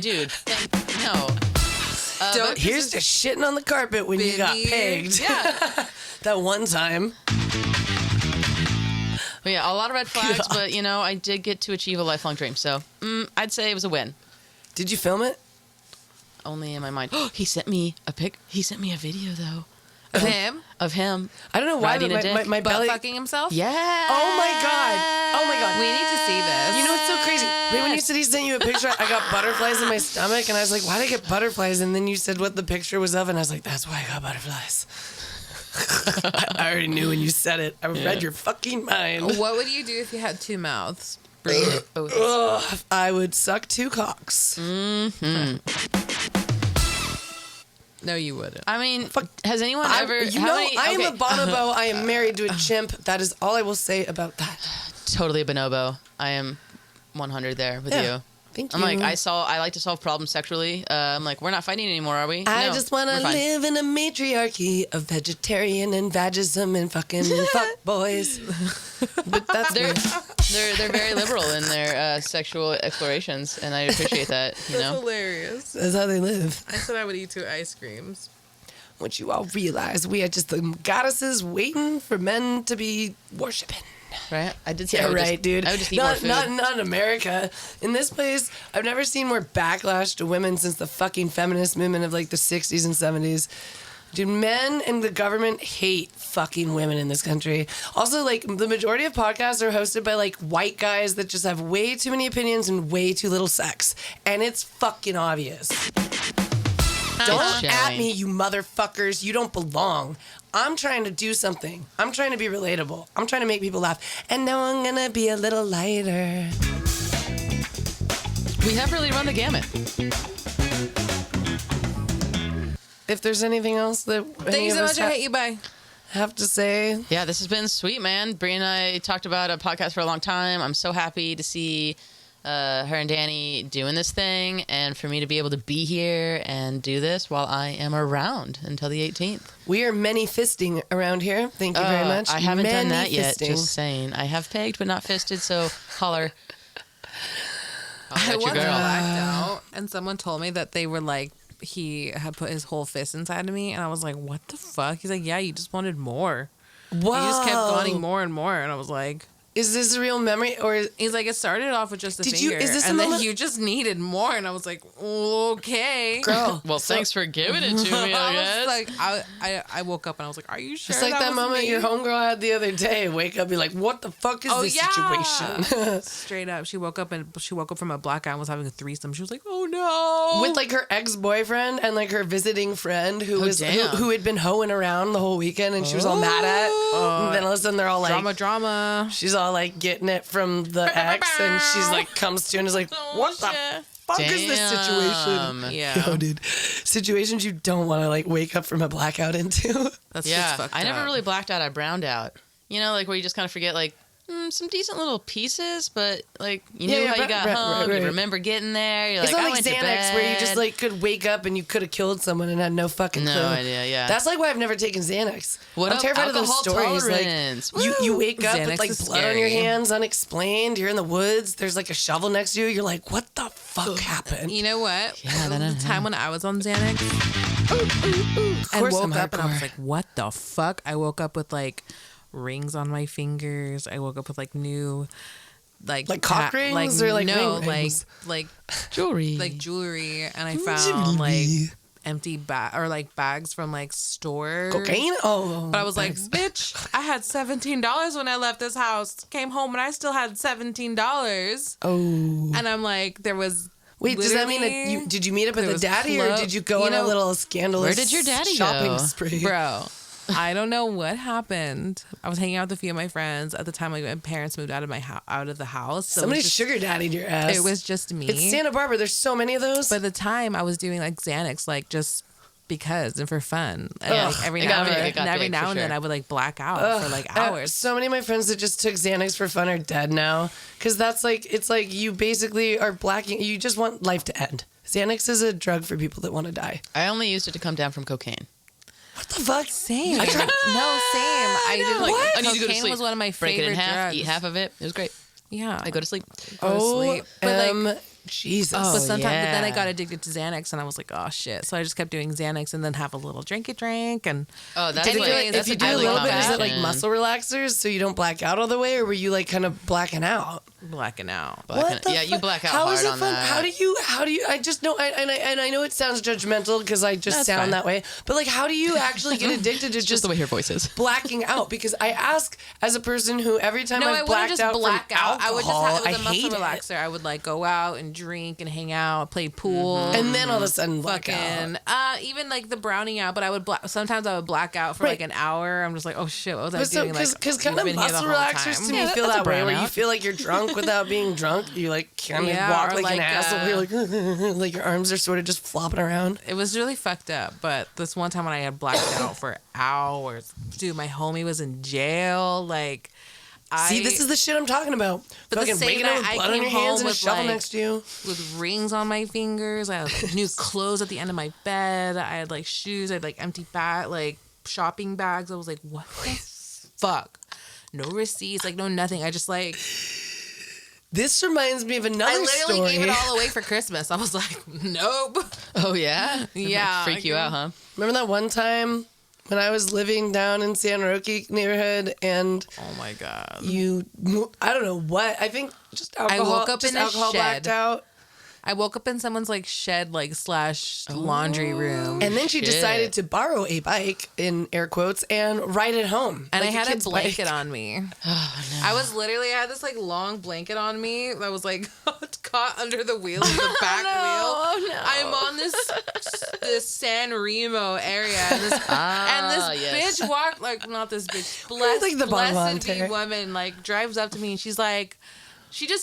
dude. No. Here's to shitting on the carpet when you got pegged. Yeah. That one time. But yeah, a lot of red flags, but I did get to achieve a lifelong dream. So I'd say it was a win. Did you film it? Only in my mind. He sent me a He sent me a video though. Of him? Of him. I don't know why, but my belly. Fucking himself? Yeah. Oh my god. We need to see this. You know what's so crazy? Wait, when you said he sent you a picture, I got butterflies in my stomach, and I was like, why did I get butterflies? And then you said what the picture was of, and I was like, that's why I got butterflies. I already knew when you said it. I read your fucking mind. What would you do if you had two mouths? Breathe. I would suck two cocks. Mm-hmm. No, you wouldn't. I mean, has anyone ever... I am a bonobo. I am married to a chimp. That is all I will say about that. Totally a bonobo. I am 100 there with you. Thank I'm you. like, I like to solve problems sexually. I'm like, we're not fighting anymore, are we? I No, just want to we're fine. live in a matriarchy of vegetarian and vagism and fucking fuck boys. But that's They're very liberal in their sexual explorations, and I appreciate that. You That's know, hilarious. That's how they live. I said I would eat 2 ice creams. Once you all realize we are just the goddesses waiting for men to be worshiping. right? I did say, Yeah, I would right, just, dude. I would just eat more food. Not in America. In this place, I've never seen more backlash to women since the fucking feminist movement of like the 60s and 70s. Dude, men and the government hate fucking women in this country. Also, like, the majority of podcasts are hosted by, like, white guys that just have way too many opinions and way too little sex. And it's fucking obvious. Don't at me, you motherfuckers. You don't belong. I'm trying to do something. I'm trying to be relatable. I'm trying to make people laugh. And now I'm gonna be a little lighter. We have really run the gamut. If there's anything else that Thank you so much. I hate you. Bye. have to say, Yeah, this has been sweet, man. Brie and I talked about a podcast for a long time. I'm so happy to see her and Dani doing this thing, and for me to be able to be here and do this while I am around until the 18th. we are many fisting around here. Thank you very much. I haven't done that yet. Fisting. Just saying. I have pegged, but not fisted. So holler. I Your once girl. blacked out, and someone told me that they were like, he had put his whole fist inside of me, and I was like, what the fuck? He's like, yeah, you just wanted more. Whoa. You just kept wanting more and more, and I was like, Is this a real memory or is, he's like, it started off with just a Did you- finger, is this the and then moment- you just needed more, and I was like, okay. girl? Well, thanks for giving it to me, I I guess. was like, I woke up and I was like, are you sure? It's like that was moment me? your homegirl had the other day. Wake up, be like, what the fuck is this situation? Straight up, she woke up from a blackout and was having a threesome. She was like, oh no. With like her ex-boyfriend and like her visiting friend who was damn. who had been hoeing around the whole weekend and she was all mad at. And then all of a sudden they're all like, drama. she's all like getting it from the ex and she's like comes to and is like, what the fuck is this situation? Damn. Yeah. Yo, dude, situations you don't want to like wake up from a blackout into. That's Yeah, just fucked I never up. really blacked out. I browned out. You know, like where you just kind of forget, like, some decent little pieces, but like you knew how you got home. right. You remember getting there. You're It's like, not I like went to Xanax bed. where you just like could wake up and you could have killed someone and had no fucking clue. No idea. Yeah. That's like why I've never taken Xanax. What I'm up, terrified of those alcohol stories. tolerance? Like you wake up Xanax with like is blood on your scary. hands, unexplained. You're in the woods. There's like a shovel next to you. You're like, what the fuck happened? You know what? Yeah, that the time when I was on Xanax, Of I course woke I'm up and I was hardcore. like, what the fuck? I woke up with like rings on my fingers. I woke up with like new, like cock rings or, like, no, ring rings? like jewelry. jewelry, and I found like empty bags from like stores. Cocaine? Oh. But I was like, bitch, I had $17 when I left this house. Came home and I still had $17. oh. And I'm like, there was. Wait, does that mean that literally- did you meet up with there a was daddy or did you go on a little scandalous Where did your daddy shopping go? spree? Bro, I don't know what happened. I was hanging out with a few of my friends at the time. Like my parents moved out of the house. So Somebody it was just, sugar daddied your ass. it was just me. It's Santa Barbara. There's so many of those. But at the time, I was doing like Xanax, like just because and for fun. And Ugh, like every it now got big, it got and big, for then sure. I would like black out for like hours. So many of my friends that just took Xanax for fun are dead now. Because that's like, it's like you basically are blacking, you just want life to end. Xanax is a drug for people that want to die. I only used it to come down from cocaine. What the fuck? Same. I tried- No, same. I did like What? I need to go to cocaine sleep. was one of my Break favorite it in half, drugs. eat half of it. It was great. Yeah. I go to sleep. Go to sleep. But like Jesus. Oh, But sometimes, but then I yeah. got addicted to Xanax, and I was like, "Oh shit!" So I just kept doing Xanax, and then have a little drink. And Oh, that's Did you like, do it, that's if you do a deadly little bit, is it like combination. muscle relaxers so you don't black out all the way, or were you like kind of blacking out? blacking out. Yeah, you black out How hard is it on fun? that. How do you? I just know, and I know it sounds judgmental because I just That's sound fine. that way. But like, how do you actually get addicted to It's just the way her voice is. blacking out? Because I ask as a person who every time No, I I've wouldn't blacked just out black from out. alcohol, I would just have it I with a muscle hate it. relaxer. I would like go out and drink and hang out, play pool. And then all of a sudden black Fucking out. even like the browning out, but I would sometimes I would black out for Right. like an hour. I'm just like, oh shit, what was I But so, doing? Like, because you've kind of been here the muscle whole relaxers time. to me Yeah, feel that's a that way, brown where you out. feel like you're drunk without being drunk. You like kind of Yeah, walk or like like, an asshole. You're like, like your arms are sort of just flopping around. It was really fucked up, but this one time when I had blacked out for hours, dude, my homie was in jail. Like, See, this is the shit I'm talking about. But Fucking waking up with blood on your hands and a shovel next to you. With rings on my fingers. I had like, new clothes at the end of my bed. I had like shoes. I had like empty shopping bags. I was like, what the fuck? No receipts, like no nothing. I just like... This reminds me of another story. I literally gave it all away for Christmas. I was like, nope. Oh, yeah? Yeah. Freak you out, huh? Remember that one time when I was living down in San Roque neighborhood and... Oh, my God. I don't know what. I think just alcohol. I woke up in a alcohol shed. Blacked out. I woke up in someone's like shed, like / laundry room. And then she decided to borrow a bike, in air quotes, and ride it home. And like I had a blanket bike. on me. Oh, no. I had this like long blanket on me that was like caught under the wheel of the back wheel. Oh, no. I'm on this San Remo area. And this bitch walked, like, not this bitch, like the blessed be banter. woman, like, drives up to me and she's like,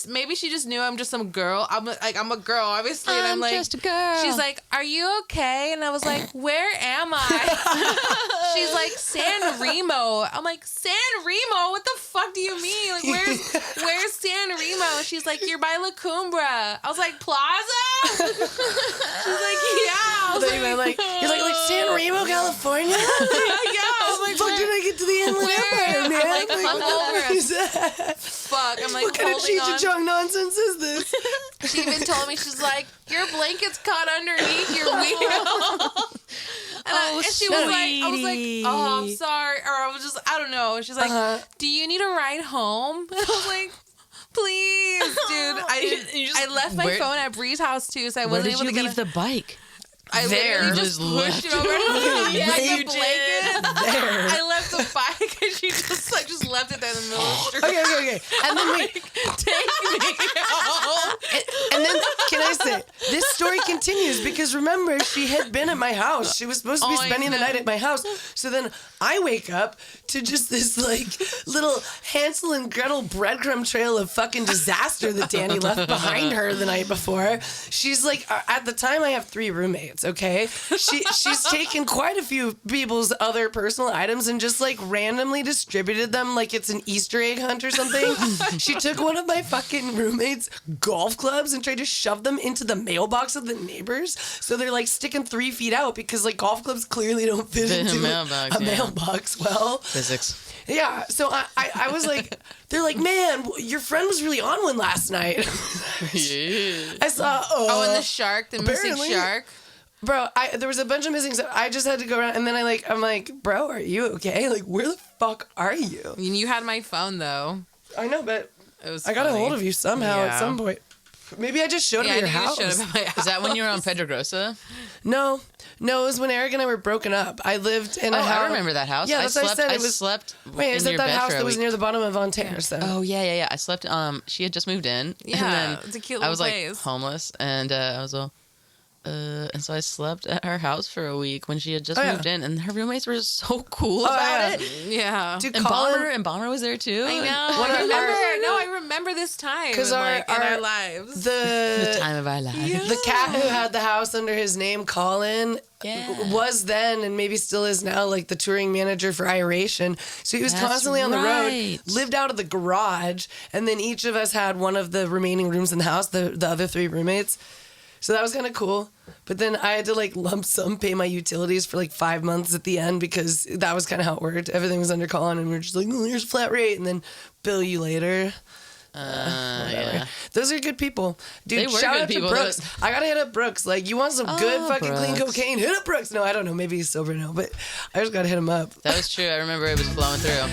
maybe she just knew I'm just some girl. I'm a girl, obviously. And I'm like, just a girl. She's like, are you okay? And I was like, where am I? She's like, San Remo. I'm like, San Remo? What the fuck do you mean? Like, where's San Remo? She's like, you're by La Cumbra. I was like, Plaza? She's like, yeah. I was You're like San Remo, California? yeah. I was like, fuck did I get to the Inland Empire, man? I'm like, what hungover. is that? Fuck. I'm like, What kind of holding Cheech and on. Chong nonsense is this? She even told me, she's like, your blanket's caught underneath your wheel. And she was like, I was like, oh, I'm sorry. Or I was just, I don't know. She's like, do you need a ride home? And I was like, please, dude. I left my phone at Bree's house too, so I wasn't able to get leave the bike? I There. literally just pushed it over. Yeah, the blanket. There. I left the bike and she just left it there in the middle of the street. Okay. And then wait. Take me home. And then, can I say, this story continues because remember, she had been at my house. She was supposed to be spending the night at my house. So then I wake up to just this like little Hansel and Gretel breadcrumb trail of fucking disaster that Dani left behind her the night before. She's like, at the time I have 3 roommates, okay? She's taken quite a few people's other personal items and just like randomly distributed them like it's an Easter egg hunt or something. She took one of my fucking roommates' golf clubs and tried to shove them into the mailbox of the neighbors. So they're like sticking 3 feet out because like golf clubs clearly don't fit into a mailbox well. Physics. Yeah, so I was like, they're like, man, your friend was really on one last night. Yeah. I saw, and the shark, the missing shark. Bro, there was a bunch of missing stuff. I just had to go around, and then I'm like, bro, are you okay? Like, where the fuck are you? I mean, you had my phone though. I know, but It was. I got a funny. hold of you somehow at some point. Maybe I just showed up at your house. Is that when you were on Pedrogrosa? No, it was when Eric and I were broken up. I lived in a house. I remember that house. Yeah, that's what I said. I slept. Wait, is in that your bed house for a that was week. near the bottom of Banter? So. Oh yeah. I slept. She had just moved in. Yeah, and then it's a cute I little was place. like homeless, and I was all. And so I slept at her house for a week when she had just moved in, and her roommates were so cool about it. Yeah. Dude, And Colin, Bomber was there too. I know. I remember this time. Because in our our lives. the time of our lives. the cat who had the house under his name, Colin, was then and maybe still is now like the touring manager for Iration. So he was constantly on the road, lived out of the garage, and then each of us had one of the remaining rooms in the house, the other 3 roommates. So that was kind of cool. But then I had to like lump sum pay my utilities for like 5 months at the end because that was kind of how it worked. Everything was under Colin and we were just like, oh, here's a flat rate and then bill you later. Yeah. Those are good people. Dude, They were shout good out people. to Brooks. I gotta hit up Brooks. Like, you want some good fucking clean cocaine? Hit up Brooks. No, I don't know. Maybe he's sober now, but I just gotta hit him up. That was true. I remember it was flowing through.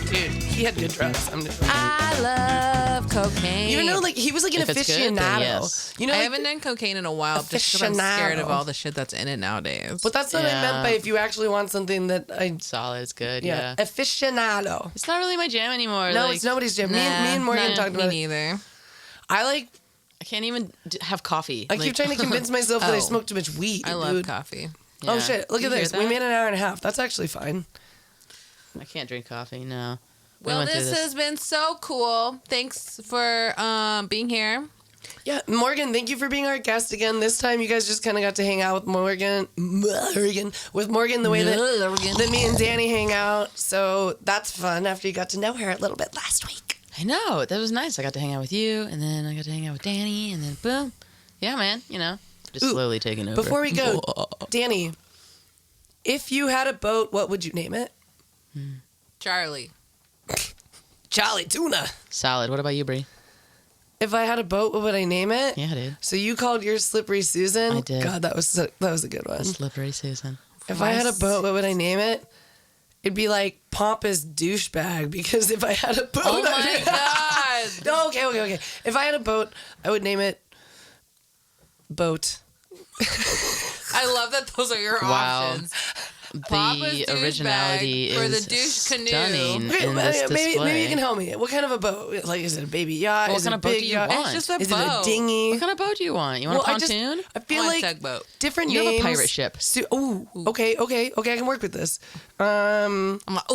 Dude, he had good drugs. I love cocaine. Even though, like, he was like an If it's good, then aficionado. yes. You know, I like, haven't done cocaine in a while just because I'm scared of Aficionado. all the shit that's in it nowadays. but that's what I meant by if you actually want something that Solid. It's good. yeah. Yeah. Aficionado. It's not really my jam anymore. No, like, it's nobody's jam. Me and Morgan talked about it. Me neither. I can't even have coffee. I keep trying to convince myself that I smoke too much weed. I love dude. coffee. Oh shit! Look You at hear this. We that? made an hour and a half. That's actually fine. I can't drink coffee. No. We Well, went through this has been so cool. Thanks for being here. Yeah, Morgan, thank you for being our guest again. This time you guys just kind of got to hang out with Morgan the way that me and Dani hang out. So that's fun after you got to know her a little bit last week. I know. That was nice. I got to hang out with you, and then I got to hang out with Dani, and then boom. Yeah, man. Just slowly taking over. Before we go, Dani, if you had a boat, what would you name it? Charlie. Charlie Tuna. Solid. What about you, Brie? If I had a boat, what would I name it? Yeah, dude. So you called yours Slippery Susan? I did. God, that was a good one. Slippery Susan. If I had a boat, what would I name it? It'd be like Pompous Douchebag, because if I had a boat... Oh my God. No, okay. If I had a boat, I would name it Boat. I love that those are your options. The originality for is the douche canoe. stunning Okay, in this display. maybe you can help me. What kind of a boat? Like, is it a baby yacht? What is kind it of a boat big do you yacht? want? It's just a Is boat. it a dinghy? What kind of boat do you want? You want a pontoon? I feel I want like a tugboat. different You have a names. pirate ship. Okay, I can work with this. I'm like,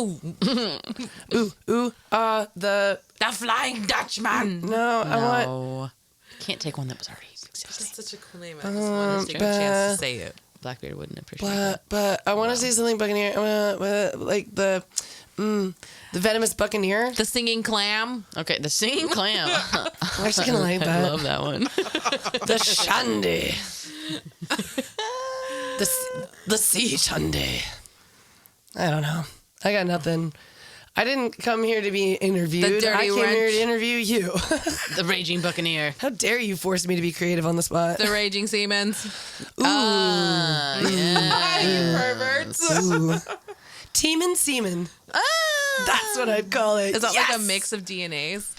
The Flying Dutchman. no, I want. No. Can't take one that was already existing. That's such a cool name. I just wanted to take a chance to say it. Blackbeard wouldn't appreciate that. But I want to say something Buccaneer. Like the venomous Buccaneer. The singing clam. Okay, the singing clam. I'm actually gonna like I that. love that one. The Shandy. the sea Shandy. I don't know. I got nothing. I didn't come here to be interviewed. The dirty I came here to interview you. The Raging Buccaneer. How dare you force me to be creative on the spot? The Raging Siemens. Yeah. You perverts. Ooh. Team and semen. That's what I'd call it. Is that Yes! like a mix of DNAs?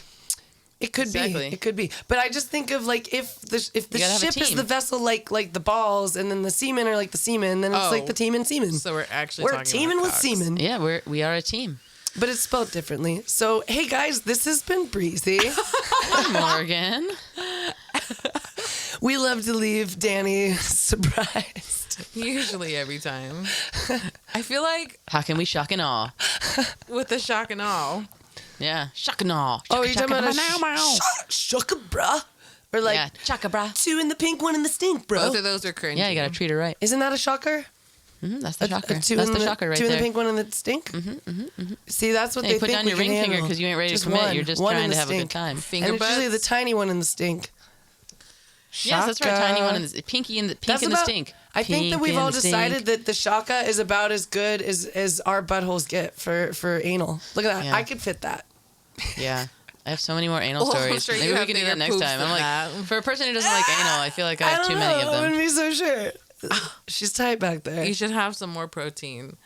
It could Exactly. be. It could be. But I just think of like if the gotta have a ship is team. the vessel like the balls, and then the seamen are like the semen, then it's like the team and semen. So we're actually We're talking teaming about with cocks. semen. Yeah, we are a team. But it's spelled differently. So, hey guys, this has been Breezy. Morgan. We love to leave Dani surprised. Usually every time. I feel like How can we shock and awe? with the shock and all. Yeah, shock and awe. Oh, you're talking about a shaka bruh? Or like yeah, chaka bra. two in the pink, one in the stink, bro. Both of those are cringy. Yeah, you gotta treat her right. Isn't that a shocker? That's the shocker. Two That's in the shocker right two there. in the pink, one in the stink? See, that's what Hey, they put think down we your can ring finger handle. because you ain't ready Just to commit. one. You're just One in trying the to have a stink. good time. Finger And it's usually the butts. tiny one in the stink. Yes, that's right. Shaka. Tiny one in the pinky in the pink That's in the about- stink. I think that Pink we've in all the decided stink. that the shaka is about as good as our buttholes get for anal. Look at that. Yeah. I could fit that. Yeah. I have so many more anal Well, I'm stories. sure you Maybe we have can do bigger that next poops time. I'm than like, that. for a person who doesn't like anal, I feel like I have don't too know. many of I them. wouldn't be so sure. She's tight back there. You should have some more protein.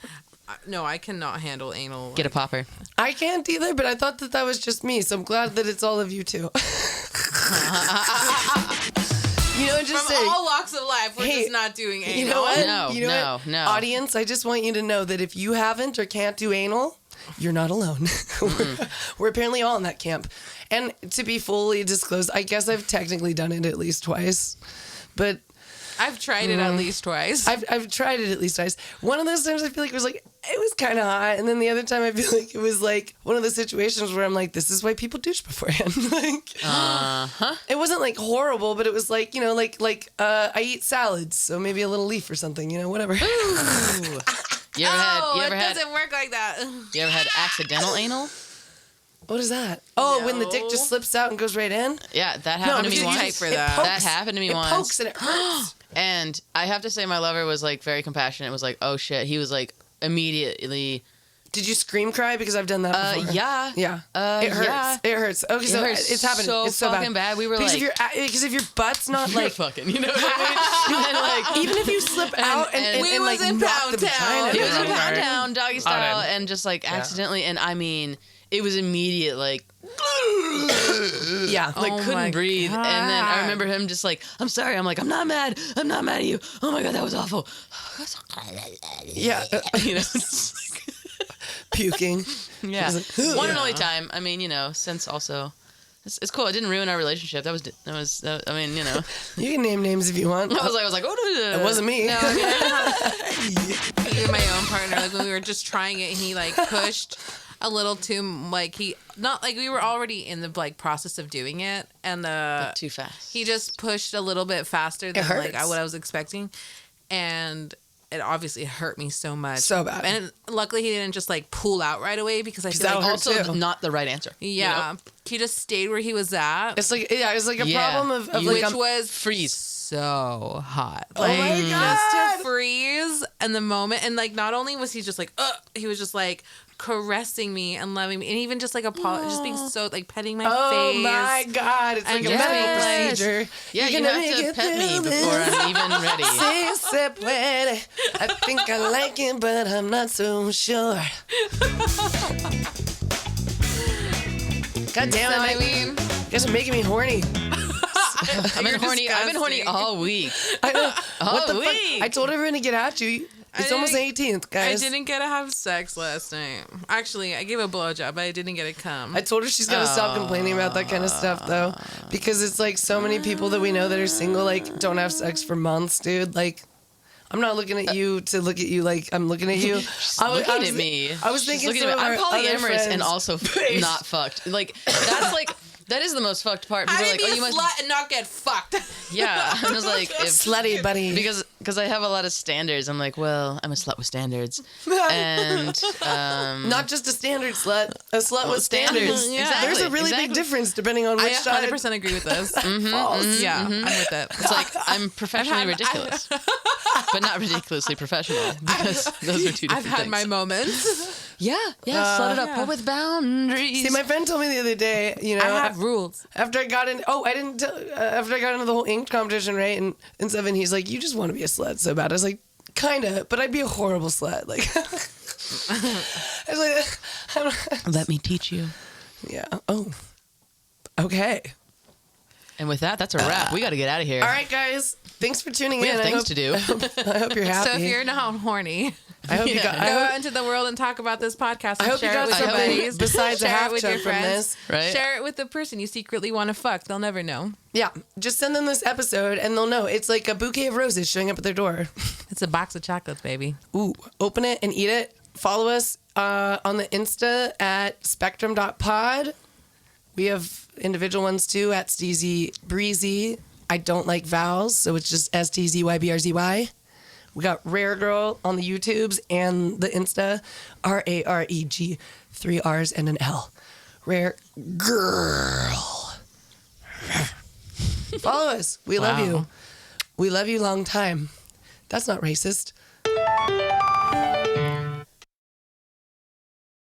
No, I cannot handle anal. Get a popper. I can't either, but I thought that was just me, so I'm glad that it's all of you too. You know, just From say, all walks of life, we're Hey, just not doing anal. you know what? No, You know what? no. Audience, I just want you to know that if you haven't or can't do anal, you're not alone. We're apparently all in that camp. And to be fully disclosed, I guess I've technically done it at least twice. But I've tried it at least twice. I've tried it at least twice. One of those times I feel like it was kind of hot, and then the other time I feel like it was like one of those situations where I'm like, this is why people douche beforehand. It wasn't like horrible, but it was like, you know, I eat salads, so maybe a little leaf or something, you know, whatever. Ooh. You ever it had doesn't work like that. you ever had accidental anal? What is that? Oh, when the dick No. just slips out and goes right in? Yeah, that happened to but me you once. type for It that. pokes. That happened to me It once. pokes and it hurts. And I have to say my lover was like very compassionate. It was like, oh shit. He was like immediately Did you scream cry? Because I've done that before. yeah. Yeah. It hurts. Yeah. It hurts. Okay, It so hurts it's happening. so It's so fucking bad. We were because like if your butt's not you're like fucking, you know what I mean? And like even if you slip out and We like was in knock the Pound Town. vagina it was in down. Pound Town, doggy style, and just like accidentally, and I mean, it was immediate, like Yeah. like Oh couldn't my breathe. And then I God. remember him just like, I'm sorry. I'm like, I'm not mad at you. Oh my god, that was awful. Yeah. You know, just like, Puking. yeah. It was like, One and only time. I mean, you know, since also. It's cool. It didn't ruin our relationship. That was. I mean, you know. You can name names if you want. I was like, oh, It wasn't me. No, I mean, even my own partner, like when we were just trying it, he like pushed a little too like we were already in the like process of doing it, and But too fast. he just pushed a little bit faster than like what I was expecting, and it obviously hurt me so much, so bad. And luckily he didn't just like pull out right away, because I feel like also not the right answer. Yeah, he just stayed where he was at. It's like a problem of which like was freeze. So hot. Oh my God. Just to freeze in the moment. And like, not only was he just like, he was just like caressing me and loving me, and even just like just being so like petting my face. Oh my God, it's like a medical procedure. Yeah, you have to pet me before I'm even ready. Si se puede. I think I like it, but I'm not so sure. God damn it! I mean, you guys are making me horny. I've been horny all week. I know. What the All fuck? week. I told everyone to get at you. It's almost the 18th, guys. I didn't get to have sex last night. Actually, I gave a blowjob, but I didn't get to come. I told her she's gotta stop complaining about that kind of stuff, though, because it's like so many people that we know that are single, like, don't have sex for months, dude. Like, I'm not looking at you to look at you like I'm looking at you. She's looking at me. I was thinking some of I'm our other polyamorous friends. and also not fucked. Like, that's like... That is the most fucked part. People I are like, be oh, a you must slut and not get fucked. Yeah, I was like, slutty buddy. Because I have a lot of standards. I'm like, well, I'm a slut with standards, and not just a standard slut, a slut with standards. Yeah. Exactly, There's a really big difference depending on which I side. 100% agree with this. False. Yeah, I'm with it. It's like I'm professionally ridiculous, but not ridiculously professional, because those are two different I've had things. my moments. Yeah, slut it up, but with boundaries. See, my friend told me the other day, you know, I have rules. after I got in, after I got into the whole ink competition, right? And Seven, he's like, you just want to be a slut so bad. I was like, kinda, but I'd be a horrible slut. Like, I was like, Let me teach you. yeah. Oh, okay. And with that, that's a wrap. We got to get out of here. All right, guys. Thanks for tuning We in. have things to do. I hope you're happy. So if you're not horny, I hope you got. go out into the world and talk about this podcast. I And hope you share got it with your something buddies. besides a Share half it with chub your from friends. this. Right? Share it with the person you secretly want to fuck. They'll never know. Yeah, just send them this episode and they'll know. It's like a bouquet of roses showing up at their door. It's a box of chocolates, baby. Ooh, open it and eat it. Follow us on the Insta at spectrum.pod. We have individual ones too at Dani Breazy. I don't like vowels, so it's just STZYBRZY. We got Rare Girl on the YouTubes and the Insta, RAREG, 3 R's and an L. Rare Girl. Follow us. We love you. We love you long time. That's not racist.